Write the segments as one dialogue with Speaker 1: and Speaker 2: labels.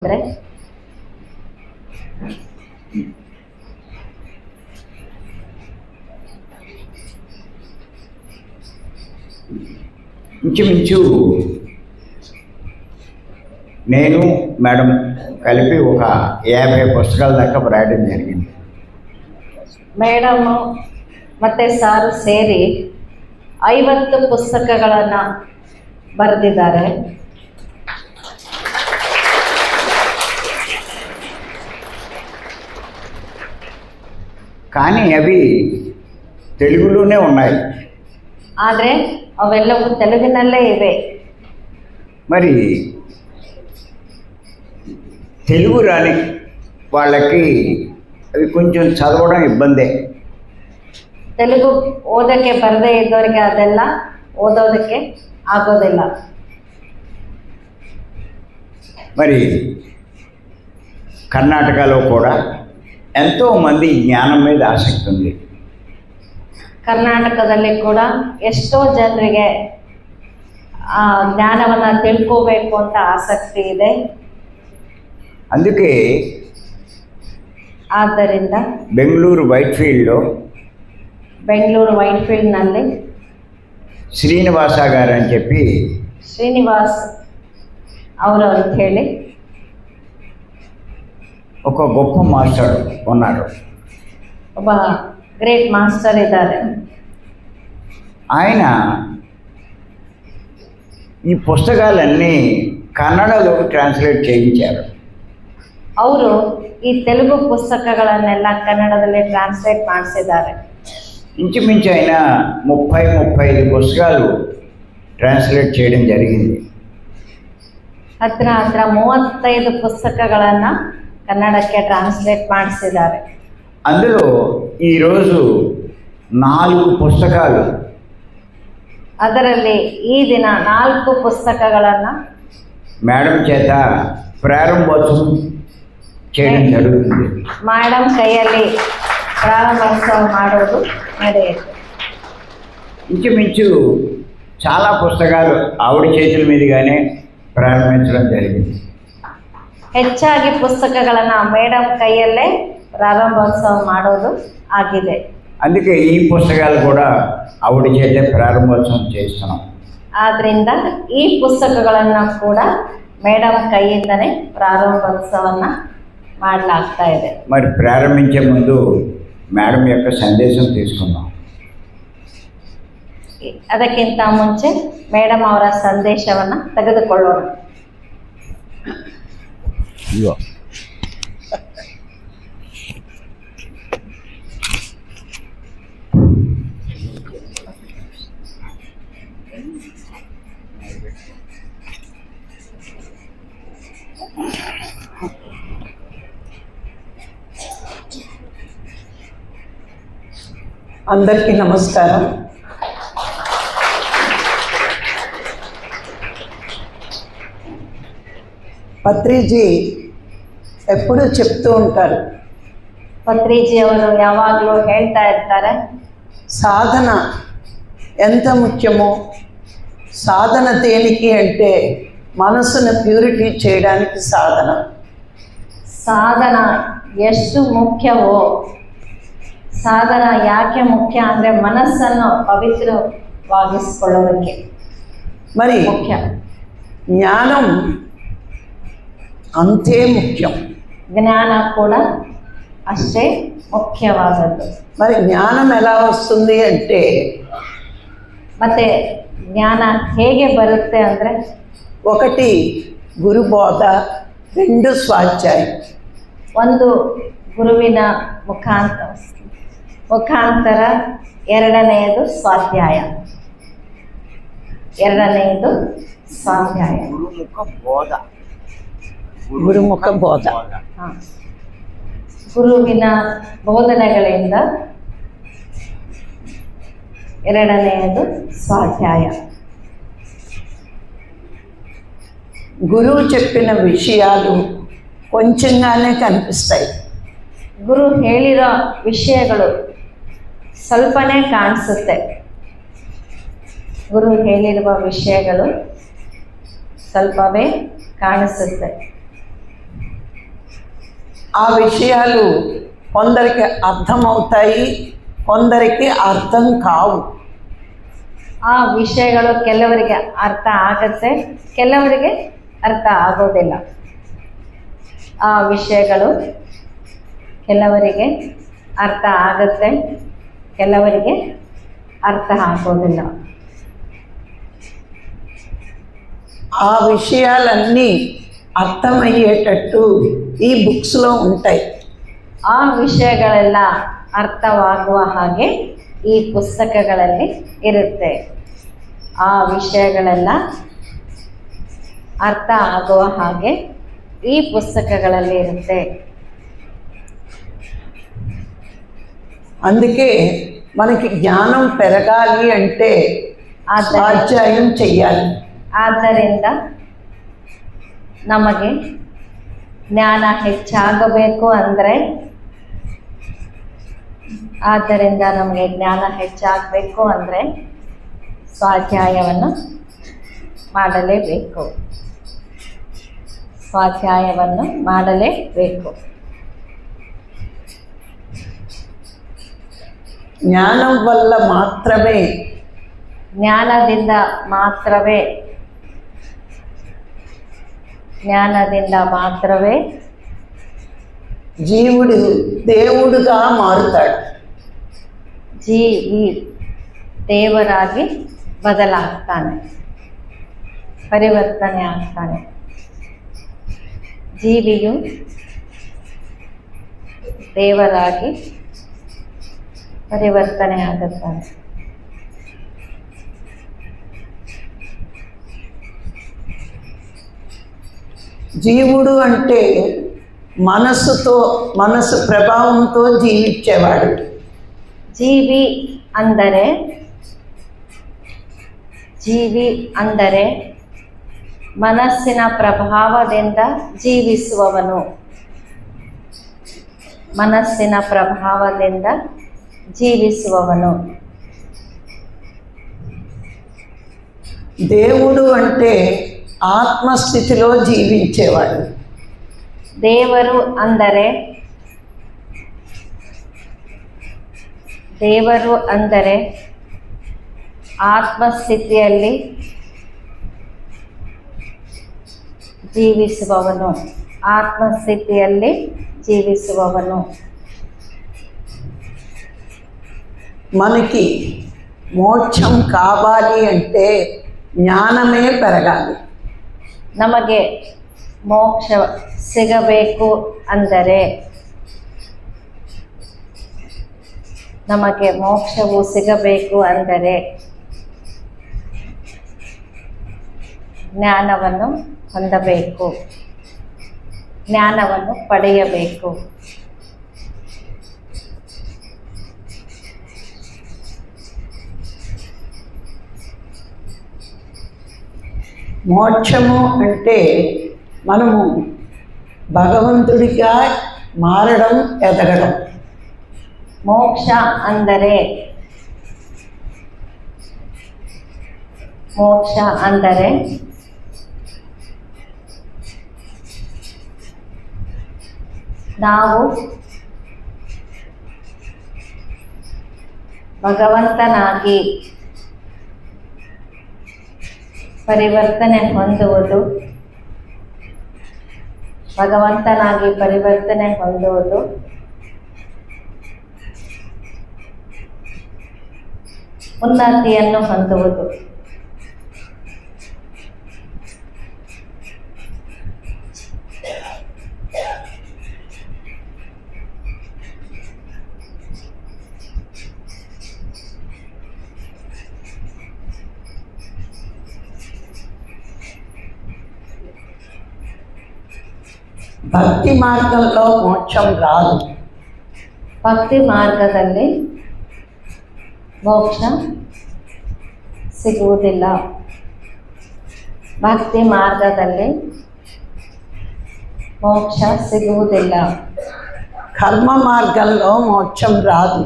Speaker 1: ಅಂದರೆ
Speaker 2: ఇంచుమించు నేను మేడం కలిపಿ ఒక 50 పుస్తకాల దాకా రాయడం జరిగింది.
Speaker 1: ಮೇಡಮು ಮತ್ತು ಸಾರು ಸೇರಿ 50 ಪುಸ್ತಕಗಳನ್ನು ಬರೆದಿದ್ದಾರೆ.
Speaker 2: కానీ అవి తెలుగులోనే ఉన్నాయి.
Speaker 1: ಆದರೆ ಅವೆಲ್ಲವೂ ತೆಲುಗಿನಲ್ಲೇ ಇವೆ.
Speaker 2: మరి తెలుగు రాని వాళ్ళకి అవి కొంచెం చదవడం ఇబ్బందే.
Speaker 1: ತೆಲುಗು ಓದೋಕ್ಕೆ ಬರದೇ ಇದ್ದವರಿಗೆ ಅದೆಲ್ಲ ಓದೋದಕ್ಕೆ ಆಗೋದಿಲ್ಲ.
Speaker 2: మరి కర్ణాటకలో కూడా ఎంతోమంది జ్ఞానం మీద ఆసక్తి ఉంది.
Speaker 1: ಕರ್ನಾಟಕದಲ್ಲಿ ಕೂಡ ಎಷ್ಟೋ ಜನರಿಗೆ ಆ ಜ್ಞಾನವನ್ನು ತಿಳ್ಕೋಬೇಕು ಅಂತ ಆಸಕ್ತಿ ಇದೆ.
Speaker 2: అందుకే
Speaker 1: ಆದ್ದರಿಂದ
Speaker 2: బెంగళూరు వైట్ఫీల్డ్లో
Speaker 1: ಬೆಂಗಳೂರು ವೈಟ್ಫೀಲ್ಡ್ನಲ್ಲಿ
Speaker 2: శ్రీనివాస గారు అని చెప్పి
Speaker 1: ಶ್ರೀನಿವಾಸ್ ಅವರು ಅಂತ ಹೇಳಿ
Speaker 2: ఒక గొప్ప మాస్టర్ ఉన్నారు.
Speaker 1: ಒಬ್ಬ ಗ್ರೇಟ್ ಮಾಸ್ಟರ್ ಇದ್ದಾರೆ.
Speaker 2: ఆయన ఈ పుస్తకాలన్నీ కన్నడలోకి ట్రాన్స్లేట్ చేయించారు.
Speaker 1: ಅವರು ಈ ತೆಲುಗು ಪುಸ್ತಕಗಳನ್ನೆಲ್ಲ ಕನ್ನಡದಲ್ಲಿ ಟ್ರಾನ್ಸ್ಲೇಟ್ ಮಾಡಿಸಿದ್ದಾರೆ.
Speaker 2: ఇంచుమించు ఆయన 30-35 పుస్తకాలు ట్రాన్స్లేట్ చేయడం జరిగింది.
Speaker 1: ಹತ್ರ 35 ಪುಸ್ತಕಗಳನ್ನು ಕನ್ನಡಕ್ಕೆ ಟ್ರಾನ್ಸ್ಲೇಟ್ ಮಾಡಿಸಿದ್ದಾರೆ.
Speaker 2: అందులో ఈరోజు 4 పుస్తకాలు
Speaker 1: ಅದರಲ್ಲಿ ಈ ದಿನ 4 ಪುಸ್ತಕಗಳನ್ನು
Speaker 2: మేడం చేత ప్రారంభోత్సవం చేయడం జరుగుతుంది.
Speaker 1: ಮೇಡಮ್ ಕೈಯಲ್ಲಿ ಪ್ರಾರಂಭೋತ್ಸವ ಮಾಡೋದು ನಡೆಯುತ್ತೆ.
Speaker 2: ఇంచుమించు చాలా పుస్తకాలు ఆవిడ చేతుల మీదుగానే ప్రారంభించడం జరిగింది.
Speaker 1: ಹೆಚ್ಚಾಗಿ ಪುಸ್ತಕಗಳನ್ನು ಮೇಡಮ್ ಕೈಯಲ್ಲೇ ಪ್ರಾರಂಭೋತ್ಸವ ಮಾಡೋದು ಆಗಿದೆ.
Speaker 2: అందుకే ఈ పుస్తకాలు కూడా ఆవిడ చేతే ప్రారంభోత్సవం చేస్తున్నాం.
Speaker 1: ಆದ್ದರಿಂದ ಈ ಪುಸ್ತಕಗಳನ್ನು ಕೂಡ ಮೇಡಮ್ ಕೈಯಿಂದನೇ ಪ್ರಾರಂಭೋತ್ಸವವನ್ನು ಮಾಡಲಾಗ್ತಾ ಇದೆ.
Speaker 2: మరి ప్రారంభించే ముందు మేడం యొక్క సందేశం తీసుకుందాం.
Speaker 1: ಅದಕ್ಕಿಂತ ಮುಂಚೆ ಮೇಡಮ್ ಅವರ ಸಂದೇಶವನ್ನು ತೆಗೆದುಕೊಳ್ಳೋಣ.
Speaker 3: అందరికీ నమస్కారం. పత్రిజీ ఎప్పుడూ చెప్తూ ఉంటారు,
Speaker 1: ಪತ್ರಿಜಿ ಅವರು ಯಾವಾಗಲೂ ಹೇಳ್ತಾ ಇರ್ತಾರೆ,
Speaker 3: సాధన ఎంత ముఖ్యమో, సాధన దేనికి అంటే మనసును ప్యూరిటీ చేయడానికి సాధన.
Speaker 1: ಸಾಧನ ಎಷ್ಟು ಮುಖ್ಯವೋ, ಸಾಧನ ಯಾಕೆ ಮುಖ್ಯ ಅಂದರೆ ಮನಸ್ಸನ್ನು ಪವಿತ್ರವಾಗಿಸಿಕೊಳ್ಳೋದಕ್ಕೆ
Speaker 3: మరి
Speaker 1: ಮುಖ್ಯ.
Speaker 3: జ్ఞానం అంతే ముఖ్యం.
Speaker 1: ಜ್ಞಾನ ಕೂಡ ಅಷ್ಟೇ ಮುಖ್ಯವಾದದ್ದು.
Speaker 3: మరి జ్ఞానం ఎలా వస్తుంది అంటే
Speaker 1: ಮತ್ತೆ ಜ್ಞಾನ ಹೇಗೆ ಬರುತ್ತೆ ಅಂದರೆ,
Speaker 3: 1 గురుబోధ, 2 స్వాధ్యాయం.
Speaker 1: 1 ಗುರುವಿನ ಮುಖಾಂತರ 2ನೇದು ಸ್ವಾಧ್ಯಾಯ.
Speaker 3: గురుముఖ బోధ.
Speaker 1: ಗುರುವಿನ ಬೋಧನೆಗಳಿಂದ 2ನೇದು ಸ್ವಾಧ್ಯಾಯ. గురువు చెప్పిన విషయాలు కొంచెంగానే కనిపిస్తాయి. ಗುರು ಹೇಳಿರೋ ವಿಷಯಗಳು ಸ್ವಲ್ಪನೇ ಕಾಣಿಸುತ್ತೆ. ಗುರು ಹೇಳಿರುವ ವಿಷಯಗಳು ಸ್ವಲ್ಪವೇ ಕಾಣಿಸುತ್ತೆ.
Speaker 3: ఆ విషయాలు కొందరికి అర్థమవుతాయి, కొందరికి అర్థం కావు.
Speaker 1: ಆ ವಿಷಯಗಳು ಕೆಲವರಿಗೆ ಅರ್ಥ ಆಗುತ್ತೆ, ಕೆಲವರಿಗೆ ಅರ್ಥ ಆಗೋದಿಲ್ಲ. ಆ ವಿಷಯಗಳು ಕೆಲವರಿಗೆ ಅರ್ಥ ಆಗುತ್ತೆ, ಕೆಲವರಿಗೆ ಅರ್ಥ ಆಗೋದಿಲ್ಲ.
Speaker 3: ఆ విషయాలన్నీ అర్థమయ్యేటట్టు ఈ బుక్స్లో ఉంటాయి.
Speaker 1: ಆ ವಿಷಯಗಳೆಲ್ಲ ಅರ್ಥವಾಗುವ ಹಾಗೆ ಈ ಪುಸ್ತಕಗಳಲ್ಲಿ ಇರುತ್ತೆ. ಆ ವಿಷಯಗಳೆಲ್ಲ ಅರ್ಥ ಆಗುವ ಹಾಗೆ ಈ ಪುಸ್ತಕಗಳಲ್ಲಿ ಇರುತ್ತೆ.
Speaker 3: అందుకే మనకి జ్ఞానం పెరగాలి అంటే స్వాధ్యాయం చెయ్యాలి.
Speaker 1: ಆದ್ದರಿಂದ ನಮಗೆ ಜ್ಞಾನ ಹೆಚ್ಚಾಗಬೇಕು ಅಂದರೆ ಸ್ವಾಧ್ಯಾಯವನ್ನು ಮಾಡಲೇಬೇಕು. ಸ್ವಾಧ್ಯಾಯವನ್ನು ಮಾಡಲೇಬೇಕು.
Speaker 3: జ్ఞానం వల్ల మాత్రమే,
Speaker 1: ಜ್ಞಾನದಿಂದ ಮಾತ್ರವೇ
Speaker 3: జీవుడు దేవుడుగా మారుతాడు.
Speaker 1: ಜೀವಿ ದೇವರಾಗಿ ಬದಲಾಗ್ತಾನೆ, ಪರಿವರ್ತನೆ ಆಗ್ತಾನೆ. ಜೀವಿಯು ದೇವರಾಗಿ ಪರಿವರ್ತನೆ ಆಗುತ್ತಾನೆ.
Speaker 3: జీవుడు అంటే మనసు ప్రభావంతో జీవించేవాడు.
Speaker 1: ಜೀವಿ ಅಂದರೆ ಮನಸ್ಸಿನ ಪ್ರಭಾವದಿಂದ ಜೀವಿಸುವವನು. ಮನಸ್ಸಿನ ಪ್ರಭಾವದಿಂದ ಜೀವಿಸುವವನು.
Speaker 3: దేవుడు అంటే ఆత్మస్థితిలో జీవించేవాడు.
Speaker 1: ದೇವರು ಅಂದರೆ ಆತ್ಮಸ್ಥಿತಿಯಲ್ಲಿ ಜೀವಿಸುವವನು. ಆತ್ಮಸ್ಥಿತಿಯಲ್ಲಿ ಜೀವಿಸುವವನು.
Speaker 3: మనకి మోక్షం కావాలి అంటే జ్ఞానమే పెరగాలి.
Speaker 1: ನಮಗೆ ಮೋಕ್ಷ ಸಿಗಬೇಕು ಅಂದರೆ, ನಮಗೆ ಮೋಕ್ಷವು ಸಿಗಬೇಕು ಅಂದರೆ ಜ್ಞಾನವನ್ನು ಹೊಂದಬೇಕು, ಜ್ಞಾನವನ್ನು ಪಡೆಯಬೇಕು.
Speaker 3: మోక్షము అంటే మనము భగవంతుడిగా మారడం, ఎదగడం.
Speaker 1: ಮೋಕ್ಷ ಅಂದರೆ ನಾವು ಭಗವಂತನಾಗಿ ಪರಿವರ್ತನೆ ಹೊಂದುವುದು. ಉನ್ನತಿಯನ್ನು ಹೊಂದುವುದು.
Speaker 3: భక్తి మార్గంలో మోక్షం రాదు.
Speaker 1: ಭಕ್ತಿ ಮಾರ್ಗದಲ್ಲಿ ಮೋಕ್ಷ ಸಿಗುವುದಿಲ್ಲ. ಭಕ್ತಿ ಮಾರ್ಗದಲ್ಲಿ ಮೋಕ್ಷ ಸಿಗುವುದಿಲ್ಲ.
Speaker 3: కర్మ మార్గంలో మోక్షం రాదు.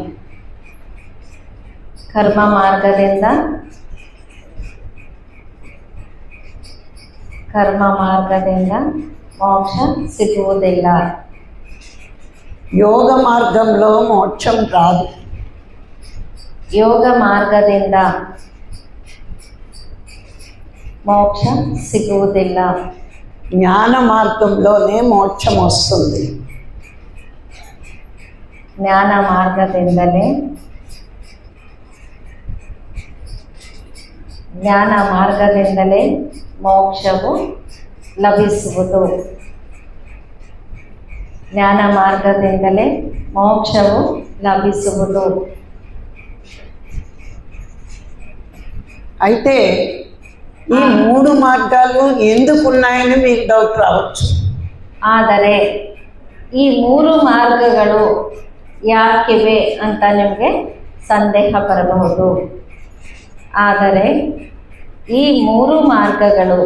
Speaker 1: ಕರ್ಮ ಮಾರ್ಗದಿಂದ ಮೋಕ್ಷ ಸಿಗುವುದಿಲ್ಲ.
Speaker 3: ಯೋಗ మార్గంలో మోక్షం రాదు.
Speaker 1: ಯೋಗ ಮಾರ್ಗದಿಂದ మోక్ష సిగుವುದಿಲ್ಲ.
Speaker 3: జ్ఞాన మార్గంలోనే మోక్షం వస్తుంది.
Speaker 1: ಜ್ಞಾನ ಮಾರ್ಗದಿಂದಲೇ ಮೋಕ್ಷವು ಲಭಿಸುವುದು. ಜ್ಞಾನ ಮಾರ್ಗದಿಂದಲೇ ಮೋಕ್ಷವು ಲಭಿಸುವುದು.
Speaker 3: అయితే ఈ 3 మార్గాలు ఎందుకు ఉన్నాయని మీకు డౌట్ రావచ్చు.
Speaker 1: ಆದರೆ ಈ 3 ಮಾರ್ಗಗಳು ಯಾಕಿವೆ ಅಂತ ನಿಮಗೆ ಸಂದೇಹ ಬರಬಹುದು. ಆದರೆ ಈ 3 ಮಾರ್ಗಗಳು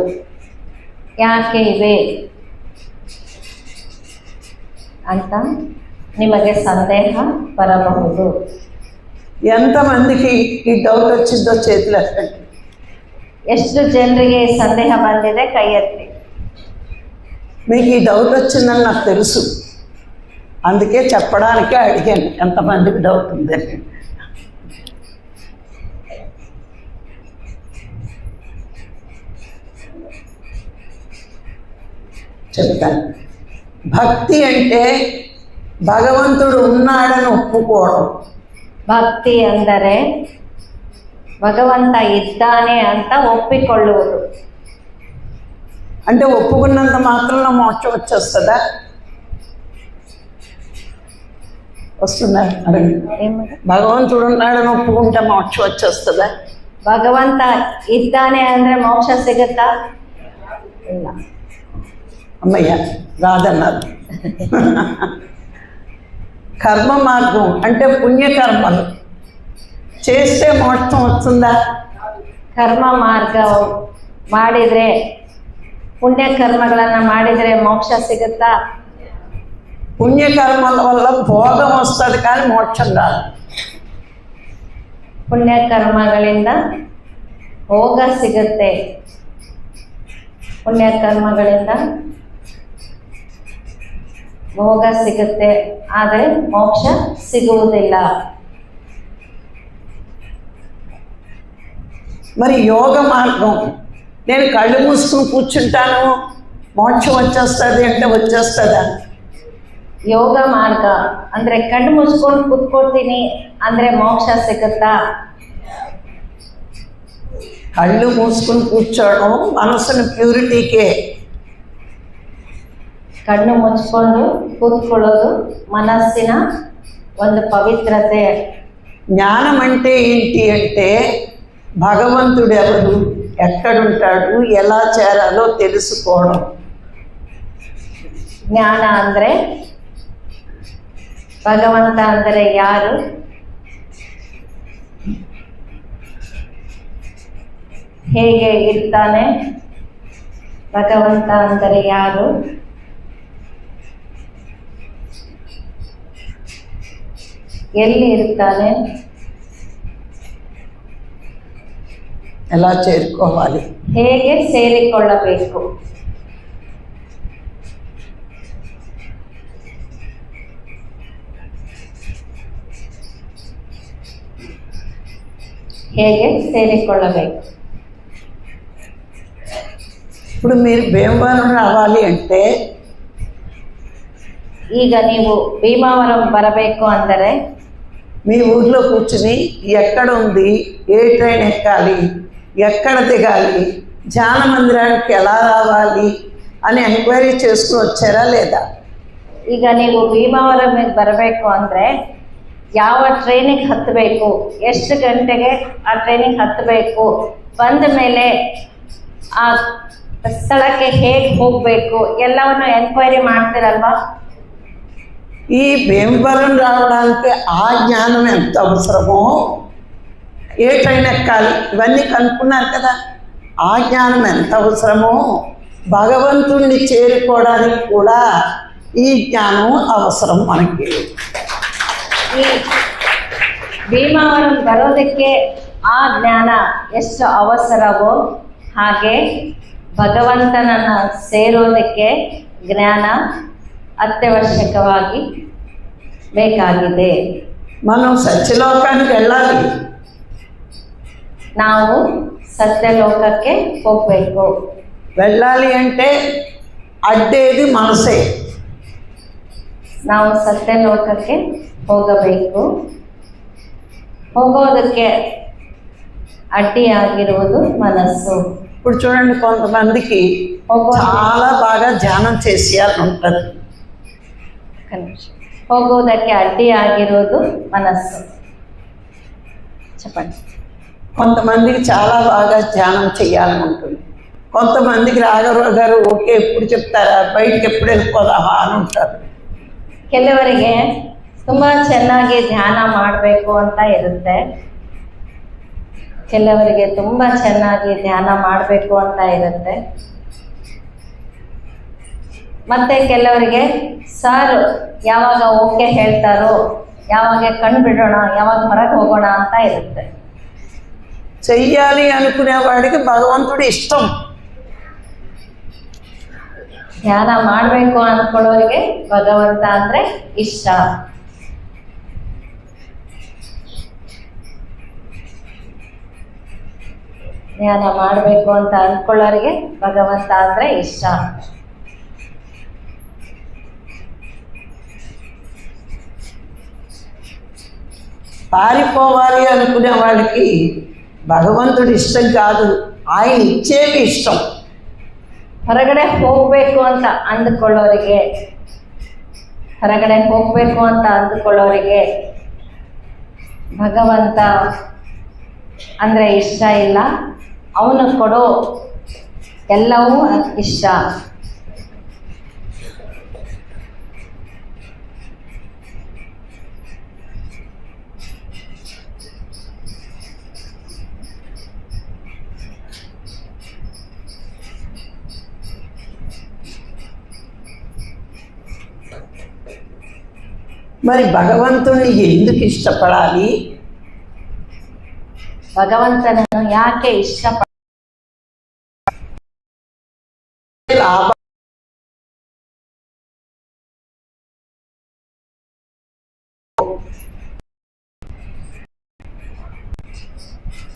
Speaker 1: ಯಾಕೆ ಇವೆ ಅಂತ ನಿಮಗೆ ಸಂದೇಹ ಬರಬಹುದು.
Speaker 3: ఎంతమందికి ఈ డౌట్ వచ్చిందో చేతులు ఎత్తండి.
Speaker 1: ಎಷ್ಟು ಜನರಿಗೆ ಸಂದೇಹ ಬಂದಿದೆ ಕೈ ಎತ್ತಿ.
Speaker 3: మీకు ఈ డౌట్ వచ్చిందని నాకు తెలుసు, అందుకే చెప్పడానికే అడిగాను ఎంతమందికి డౌట్ ఉందని. చెప్తాను. భక్తి అంటే భగవంతుడు ఉన్నాడని ఒప్పుకోవడం.
Speaker 1: ಭಕ್ತಿ ಅಂದರೆ ಭಗವಂತ ಇದ್ದಾನೆ ಅಂತ ಒಪ್ಪಿಕೊಳ್ಳುವುದು.
Speaker 3: అంటే ఒప్పుకున్నంత మాత్రంలో మోక్షం వచ్చేస్తుందా? వస్తుందా? భగవంతుడు ఉన్నాడని ఒప్పుకుంటే మోక్షం వచ్చేస్తుందా?
Speaker 1: ಭಗವಂತ ಇದ್ದಾನೆ ಅಂದರೆ ಮೋಕ್ಷ ಸಿಗುತ್ತಾ? ಇಲ್ಲ.
Speaker 3: అమ్మయ్య రాదన్నారు. కర్మ మార్గం అంటే పుణ్యకర్మలు చేస్తే మోక్షం వస్తుందా?
Speaker 1: ಕರ್ಮ ಮಾರ್ಗ ಮಾಡಿದರೆ, ಪುಣ್ಯಕರ್ಮಗಳನ್ನು ಮಾಡಿದರೆ ಮೋಕ್ಷ ಸಿಗುತ್ತಾ?
Speaker 3: పుణ్యకర్మల వల్ల భోగం వస్తుంది కానీ మోక్షం రాదు.
Speaker 1: ಪುಣ್ಯಕರ್ಮಗಳಿಂದ ಭೋಗ ಸಿಗುತ್ತೆ. ಪುಣ್ಯಕರ್ಮಗಳಿಂದ ಭೋಗ ಸಿಗುತ್ತೆ, ಆದರೆ ಮೋಕ್ಷ ಸಿಗುವುದಿಲ್ಲ.
Speaker 3: మరి యోగ మార్గం, నేను కళ్ళు మూసుకుని కూర్చుంటాను మోక్షం వచ్చేస్తుంది అంటే వచ్చేస్తుందా?
Speaker 1: ಯೋಗ ಮಾರ್ಗ ಅಂದರೆ ಕಣ್ಣು ಮುಚ್ಕೊಂಡು ಕೂತ್ಕೊಳ್ತೀನಿ ಅಂದರೆ ಮೋಕ್ಷ ಸಿಗುತ್ತಾ?
Speaker 3: కళ్ళు మూసుకుని కూర్చోవడం మనసుని ప్యూరిటీకే.
Speaker 1: ಕಣ್ಣು ಮುಚ್ಕೊಂಡು ಕೂತ್ಕೊಳ್ಳೋದು ಮನಸ್ಸಿನ ಒಂದು ಪವಿತ್ರತೆ.
Speaker 3: జ్ఞానం అంటే ఏంటి అంటే భగవంతుడు ఎవరు, ఎక్కడుంటాడు, ఎలా చేరాలో తెలుసుకోవడం.
Speaker 1: ಜ್ಞಾನ ಅಂದರೆ ಭಗವಂತ ಅಂದರೆ ಯಾರು, ಹೇಗೆ ಇರ್ತಾನೆ, ಭಗವಂತ ಅಂದರೆ ಯಾರು, ಎಲ್ಲಿ ಇರ್ತಾನೆ,
Speaker 3: ఎలా చేరుకోవాలి,
Speaker 1: ಹೇಗೆ ಸೇರಿಕೊಳ್ಳಬೇಕು. ಹೇಗೆ ಸೇರಿಕೊಳ್ಳಬೇಕು.
Speaker 3: ఇప్పుడు మీరు భీమవరం రావాలి అంటే
Speaker 1: ಈಗ ನೀವು ಭೀಮಾವರಂ ಬರಬೇಕು ಅಂದರೆ
Speaker 3: మీ ఊర్లో కూర్చుని ఎక్కడ ఉంది, ఏ ట్రైన్ ఎక్కాలి, ఎక్కడ దిగాలి, ధ్యాన మందిరానికి ఎలా రావాలి అని ఎంక్వైరీ చేసుకుని వచ్చారా లేదా?
Speaker 1: ಈಗ ನೀವು ಭೀಮಾವರಮಿಗೆ ಬರಬೇಕು ಅಂದರೆ ಯಾವ ಟ್ರೈನಿಗೆ ಹತ್ತಬೇಕು, ಎಷ್ಟು ಗಂಟೆಗೆ ಆ ಟ್ರೈನಿಗೆ ಹತ್ತಬೇಕು, ಬಂದ ಮೇಲೆ ಆ ಸ್ಥಳಕ್ಕೆ ಹೇಗೆ ಹೋಗಬೇಕು ಎಲ್ಲವನ್ನು ಎಂಕ್ವೈರಿ ಮಾಡ್ತೀರಲ್ವಾ?
Speaker 3: ఈ భీమవరం రావడానికి ఆ జ్ఞానం ఎంత అవసరమో, ఏ ట్రైన్ ఎక్కాలి ఇవన్నీ కనుక్కున్నారు కదా, ఆ జ్ఞానం ఎంత అవసరమో భగవంతుణ్ణి చేరుకోవడానికి కూడా ఈ జ్ఞానం అవసరం మనకి.
Speaker 1: ಈ ಭೀಮಾವರಂ ಬರೋದಕ್ಕೆ ಆ ಜ್ಞಾನ ಎಷ್ಟು ಅವಸರವೋ ಹಾಗೆ ಭಗವಂತನನ್ನು ಸೇರೋದಕ್ಕೆ ಜ್ಞಾನ ಅತ್ಯವಶ್ಯಕವಾಗಿ ಬೇಕಾಗಿದೆ.
Speaker 3: మనం సత్యలోకానికి వెళ్ళాలి.
Speaker 1: ನಾವು ಸತ್ಯಲೋಕಕ್ಕೆ ಹೋಗಬೇಕು.
Speaker 3: వెళ్ళాలి అంటే అడ్డేది మనసే.
Speaker 1: ನಾವು ಸತ್ಯಲೋಕಕ್ಕೆ ಹೋಗಬೇಕು. ಹೋಗೋದಕ್ಕೆ ಅಡ್ಡಿಯಾಗಿರುವುದು ಮನಸ್ಸು.
Speaker 3: ఇప్పుడు చూడండి, కొంతమందికి చాలా బాగా ధ్యానం చేసేయాలని ఉంటుంది.
Speaker 1: ಹೋಗೋದಕ್ಕೆ అడ్డియాగిರೋದು మనస్సు. చెప్పండి.
Speaker 3: కొంతమందికి చాలా బాగా ధ్యానం చేయాలని ఉంటుంది. కొంతమందికి రాఘవరావు గారు ఓకే ఎప్పుడు చెప్తారా, బయటికి ఎప్పుడు వెళ్ళిపోదామా అని ఉంటారు.
Speaker 1: ಕೆಲವರಿಗೆ ತುಂಬ ಚೆನ್ನಾಗಿ ಧ್ಯಾನ ಮಾಡಬೇಕು ಅಂತ ಇರುತ್ತೆ. ಕೆಲವರಿಗೆ ತುಂಬ ಚೆನ್ನಾಗಿ ಧ್ಯಾನ ಮಾಡಬೇಕು ಅಂತ ಇರುತ್ತೆ. ಮತ್ತೆ ಕೆಲವರಿಗೆ ಸರ್ ಯಾವಾಗ ಓಕೆ ಹೇಳ್ತಾರೋ, ಯಾವಾಗ ಕಂಡುಬಿಡೋಣ, ಯಾವಾಗ ಹೊರಗೆ ಹೋಗೋಣ ಅಂತ ಇರುತ್ತೆ.
Speaker 3: చెయ్యాలి అనుకునే వాడికి భగవంతుడు ఇష్టం.
Speaker 1: ಧ್ಯಾನ ಮಾಡಬೇಕು ಅಂದ್ಕೊಳ್ಳೋರಿಗೆ ಭಗವಂತ ಅಂದರೆ ಇಷ್ಟ. ಧ್ಯಾನ ಮಾಡಬೇಕು ಅಂತ ಅಂದ್ಕೊಳ್ಳೋರಿಗೆ ಭಗವಂತ ಅಂದರೆ ಇಷ್ಟ.
Speaker 3: పారిపోవాలి అనుకునే వాళ్ళకి భగవంతుడు ఇష్టం కాదు, ఆయన ఇచ్చేవి ఇష్టం.
Speaker 1: ಹೊರಗಡೆ ಹೋಗಬೇಕು ಅಂತ ಅಂದುಕೊಳ್ಳೋರಿಗೆ, ಹೊರಗಡೆ ಹೋಗಬೇಕು ಅಂತ ಅಂದುಕೊಳ್ಳೋರಿಗೆ ಭಗವಂತ ಅಂದರೆ ಇಷ್ಟ ಇಲ್ಲ. ಅವನು ಕೊಡೋ ಎಲ್ಲವೂ ಇಷ್ಟ.
Speaker 3: మరి భగవంతుణ్ణి ఎందుకు ఇష్టపడాలి?
Speaker 1: ಭಗವಂತನನ್ನು ಯಾಕೆ ಇಷ್ಟಪಡ
Speaker 3: లాభం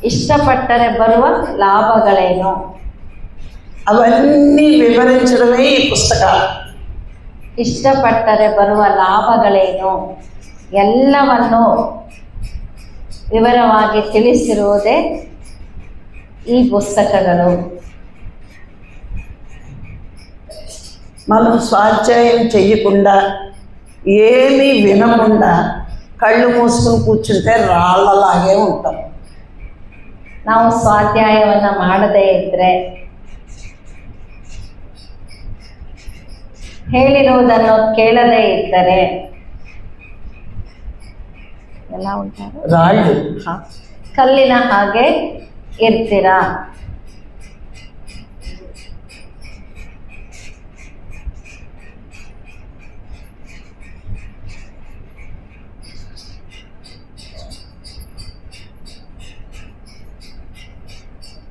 Speaker 1: ಇಷ್ಟಪಟ್ಟರೆ ಬರುವ ಲಾಭಗಳೇನು?
Speaker 3: అవన్నీ వివరించడమే ఈ పుస్తకాలు.
Speaker 1: ಇಷ್ಟಪಟ್ಟರೆ ಬರುವ ಲಾಭಗಳೇನು ಎಲ್ಲವನ್ನು ವಿವರವಾಗಿ ತಿಳಿಸಿರುವುದೇ ಈ ಪುಸ್ತಕಗಳು.
Speaker 3: మనం స్వాధ్యాయం చెయ్యకుండా ఏమీ వినకుండా కళ్ళు మూసుకుని కూర్చుంటే రాళ్ళలాగే ఉంటాం.
Speaker 1: ನಾವು ಸ್ವಾಧ್ಯಾಯವನ್ನು ಮಾಡದೇ ಇದ್ದರೆ, ಹೇಳಿರುವುದನ್ನು ಕೇಳದೇ ಇದ್ದರೆ ಎಲ್ಲ ಉಂಟಾರು
Speaker 3: రాళ్ళు.
Speaker 1: ಕಲ್ಲಿನ ಹಾಗೆ ಇರ್ತೀರಾ.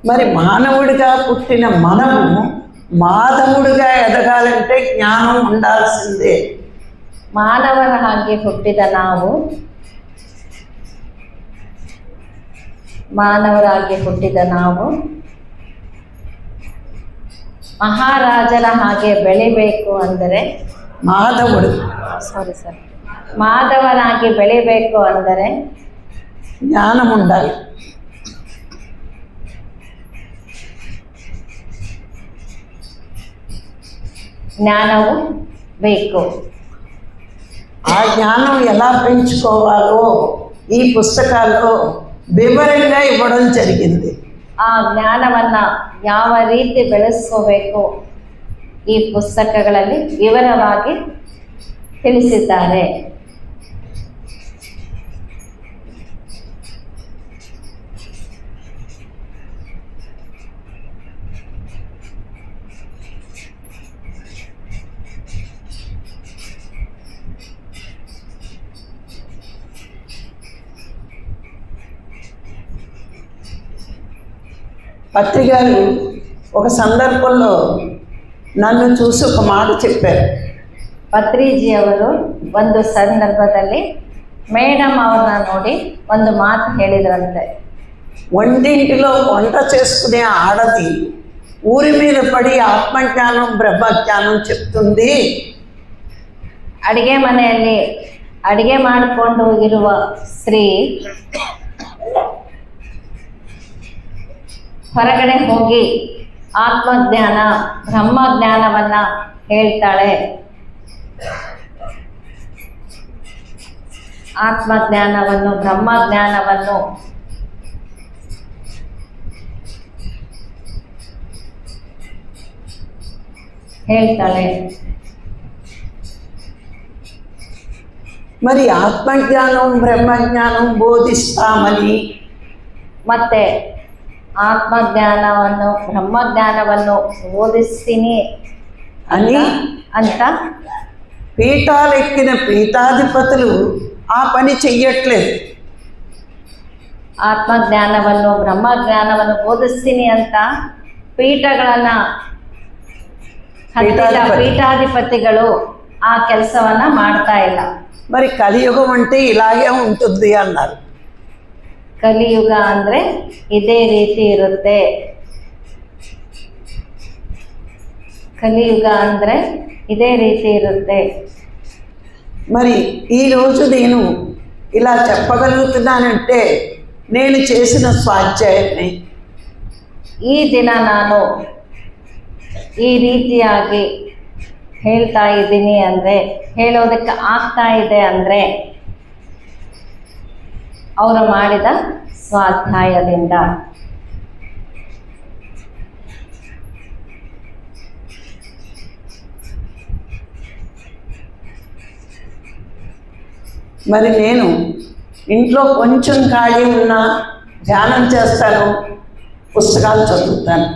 Speaker 3: మరి మానవుడిగా పుట్టిన మనము మాధవుడిగా ఎదగాలంటే జ్ఞానం ఉండాల్సిందే.
Speaker 1: ಮಾನವರ ಹಾಗೆ ಹುಟ್ಟಿದ ನಾವು, ಮಾನವರಾಗಿ ಹುಟ್ಟಿದ ನಾವು ಮಹಾರಾಜರ ಹಾಗೆ ಬೆಳಿಬೇಕು ಅಂದರೆ,
Speaker 3: మాధవుడు
Speaker 1: ಮಾಧವರಾಗಿ ಬೆಳಿಬೇಕು ಅಂದರೆ
Speaker 3: జ్ఞానం ఉండాలి.
Speaker 1: ಜ್ಞಾನವು ಬೇಕು.
Speaker 3: ఆ జ్ఞానం ఎలా పెంచుకోవాలో ఈ పుస్తకాల్లో వివరంగా ఇవ్వడం జరిగింది.
Speaker 1: ಆ ಜ್ಞಾನವನ್ನು ಯಾವ ರೀತಿ ಬೆಳೆಸ್ಕೋಬೇಕು ಈ ಪುಸ್ತಕಗಳಲ್ಲಿ ವಿವರವಾಗಿ ತಿಳಿಸಿದ್ದಾರೆ.
Speaker 3: పత్రి గారు ఒక సందర్భంలో నన్ను చూసి ఒక మాట చెప్పారు.
Speaker 1: ಪತ್ರಿಜಿಯವರು ಒಂದು ಸಂದರ್ಭದಲ್ಲಿ ಮೇಡಮ್ ಅವ್ರನ್ನ ನೋಡಿ ಒಂದು ಮಾತು ಹೇಳಿದ್ರಂತೆ.
Speaker 3: వంటింటిలో వంట చేసుకునే ఆడది ఊరి మీద పడి ఆత్మజ్ఞానం బ్రహ్మజ్ఞానం చెప్తుంది.
Speaker 1: ಅಡಿಗೆ ಮನೆಯಲ್ಲಿ ಅಡಿಗೆ ಮಾಡಿಕೊಂಡು ಇರುವ ಸ್ತ್ರೀ ಹೊರಗಡೆ ಹೋಗಿ ಆತ್ಮಜ್ಞಾನ ಬ್ರಹ್ಮಜ್ಞಾನವನ್ನ ಹೇಳ್ತಾಳೆ. ಆತ್ಮಜ್ಞಾನವನ್ನು ಬ್ರಹ್ಮಜ್ಞಾನವನ್ನು ಹೇಳ್ತಾಳೆ.
Speaker 3: మరి ఆత్మజ్ఞానం బ్రహ్మజ్ఞానం బోధిస్తామని
Speaker 1: ಮತ್ತೆ ಆತ್ಮಜ್ಞಾನವನ್ನು ಬ್ರಹ್ಮಜ್ಞಾನವನ್ನು ಬೋಧಿಸ್ತೀನಿ
Speaker 3: అని
Speaker 1: ಅಂತ
Speaker 3: పీఠాలెక్కిన పీఠాధిపతులు ఆ పని చెయ్యట్లేదు.
Speaker 1: ಆತ್ಮಜ್ಞಾನವನ್ನು ಬ್ರಹ್ಮಜ್ಞಾನವನ್ನು ಬೋಧಿಸ್ತೀನಿ ಅಂತ ಪೀಠಗಳನ್ನ ಹತ್ತಿದ ಪೀಠಾಧಿಪತಿಗಳು ಆ ಕೆಲಸವನ್ನ ಮಾಡ್ತಾ ಇಲ್ಲ.
Speaker 3: మరి కలియుగం అంటే ఇలాగే ఉంటుంది అన్నారు.
Speaker 1: ಕಲಿಯುಗ ಅಂದ್ರೆ ಇದೇ ರೀತಿ ಇರುತ್ತೆ. కలియుగ ಅಂದ್ರೆ ఇదే ರೀತಿ ಇರುತ್ತೆ.
Speaker 3: మరి ఈరోజు నేను ఇలా చెప్పగలుగుతున్నానంటే నేను చేసిన ಸ್ವಾಧ್ಯಾಯమే.
Speaker 1: ಈ ದಿನ ನಾನು ಈ ರೀತಿಯಾಗಿ ಹೇಳ್ತಾ ಇದ್ದೀನಿ ಅಂದರೆ, ಹೇಳೋದಕ್ಕೆ ಆಗ್ತಾ ಇದೆ ಅಂದರೆ ಅವರು ಮಾಡಿದ ಸ್ವಾಧ್ಯಾಯದಿಂದ.
Speaker 3: మరి నేను ఇంట్లో కొంచెం ఖాళీ ఉన్నా ధ్యానం చేస్తాను, పుస్తకాలు చదువుతాను.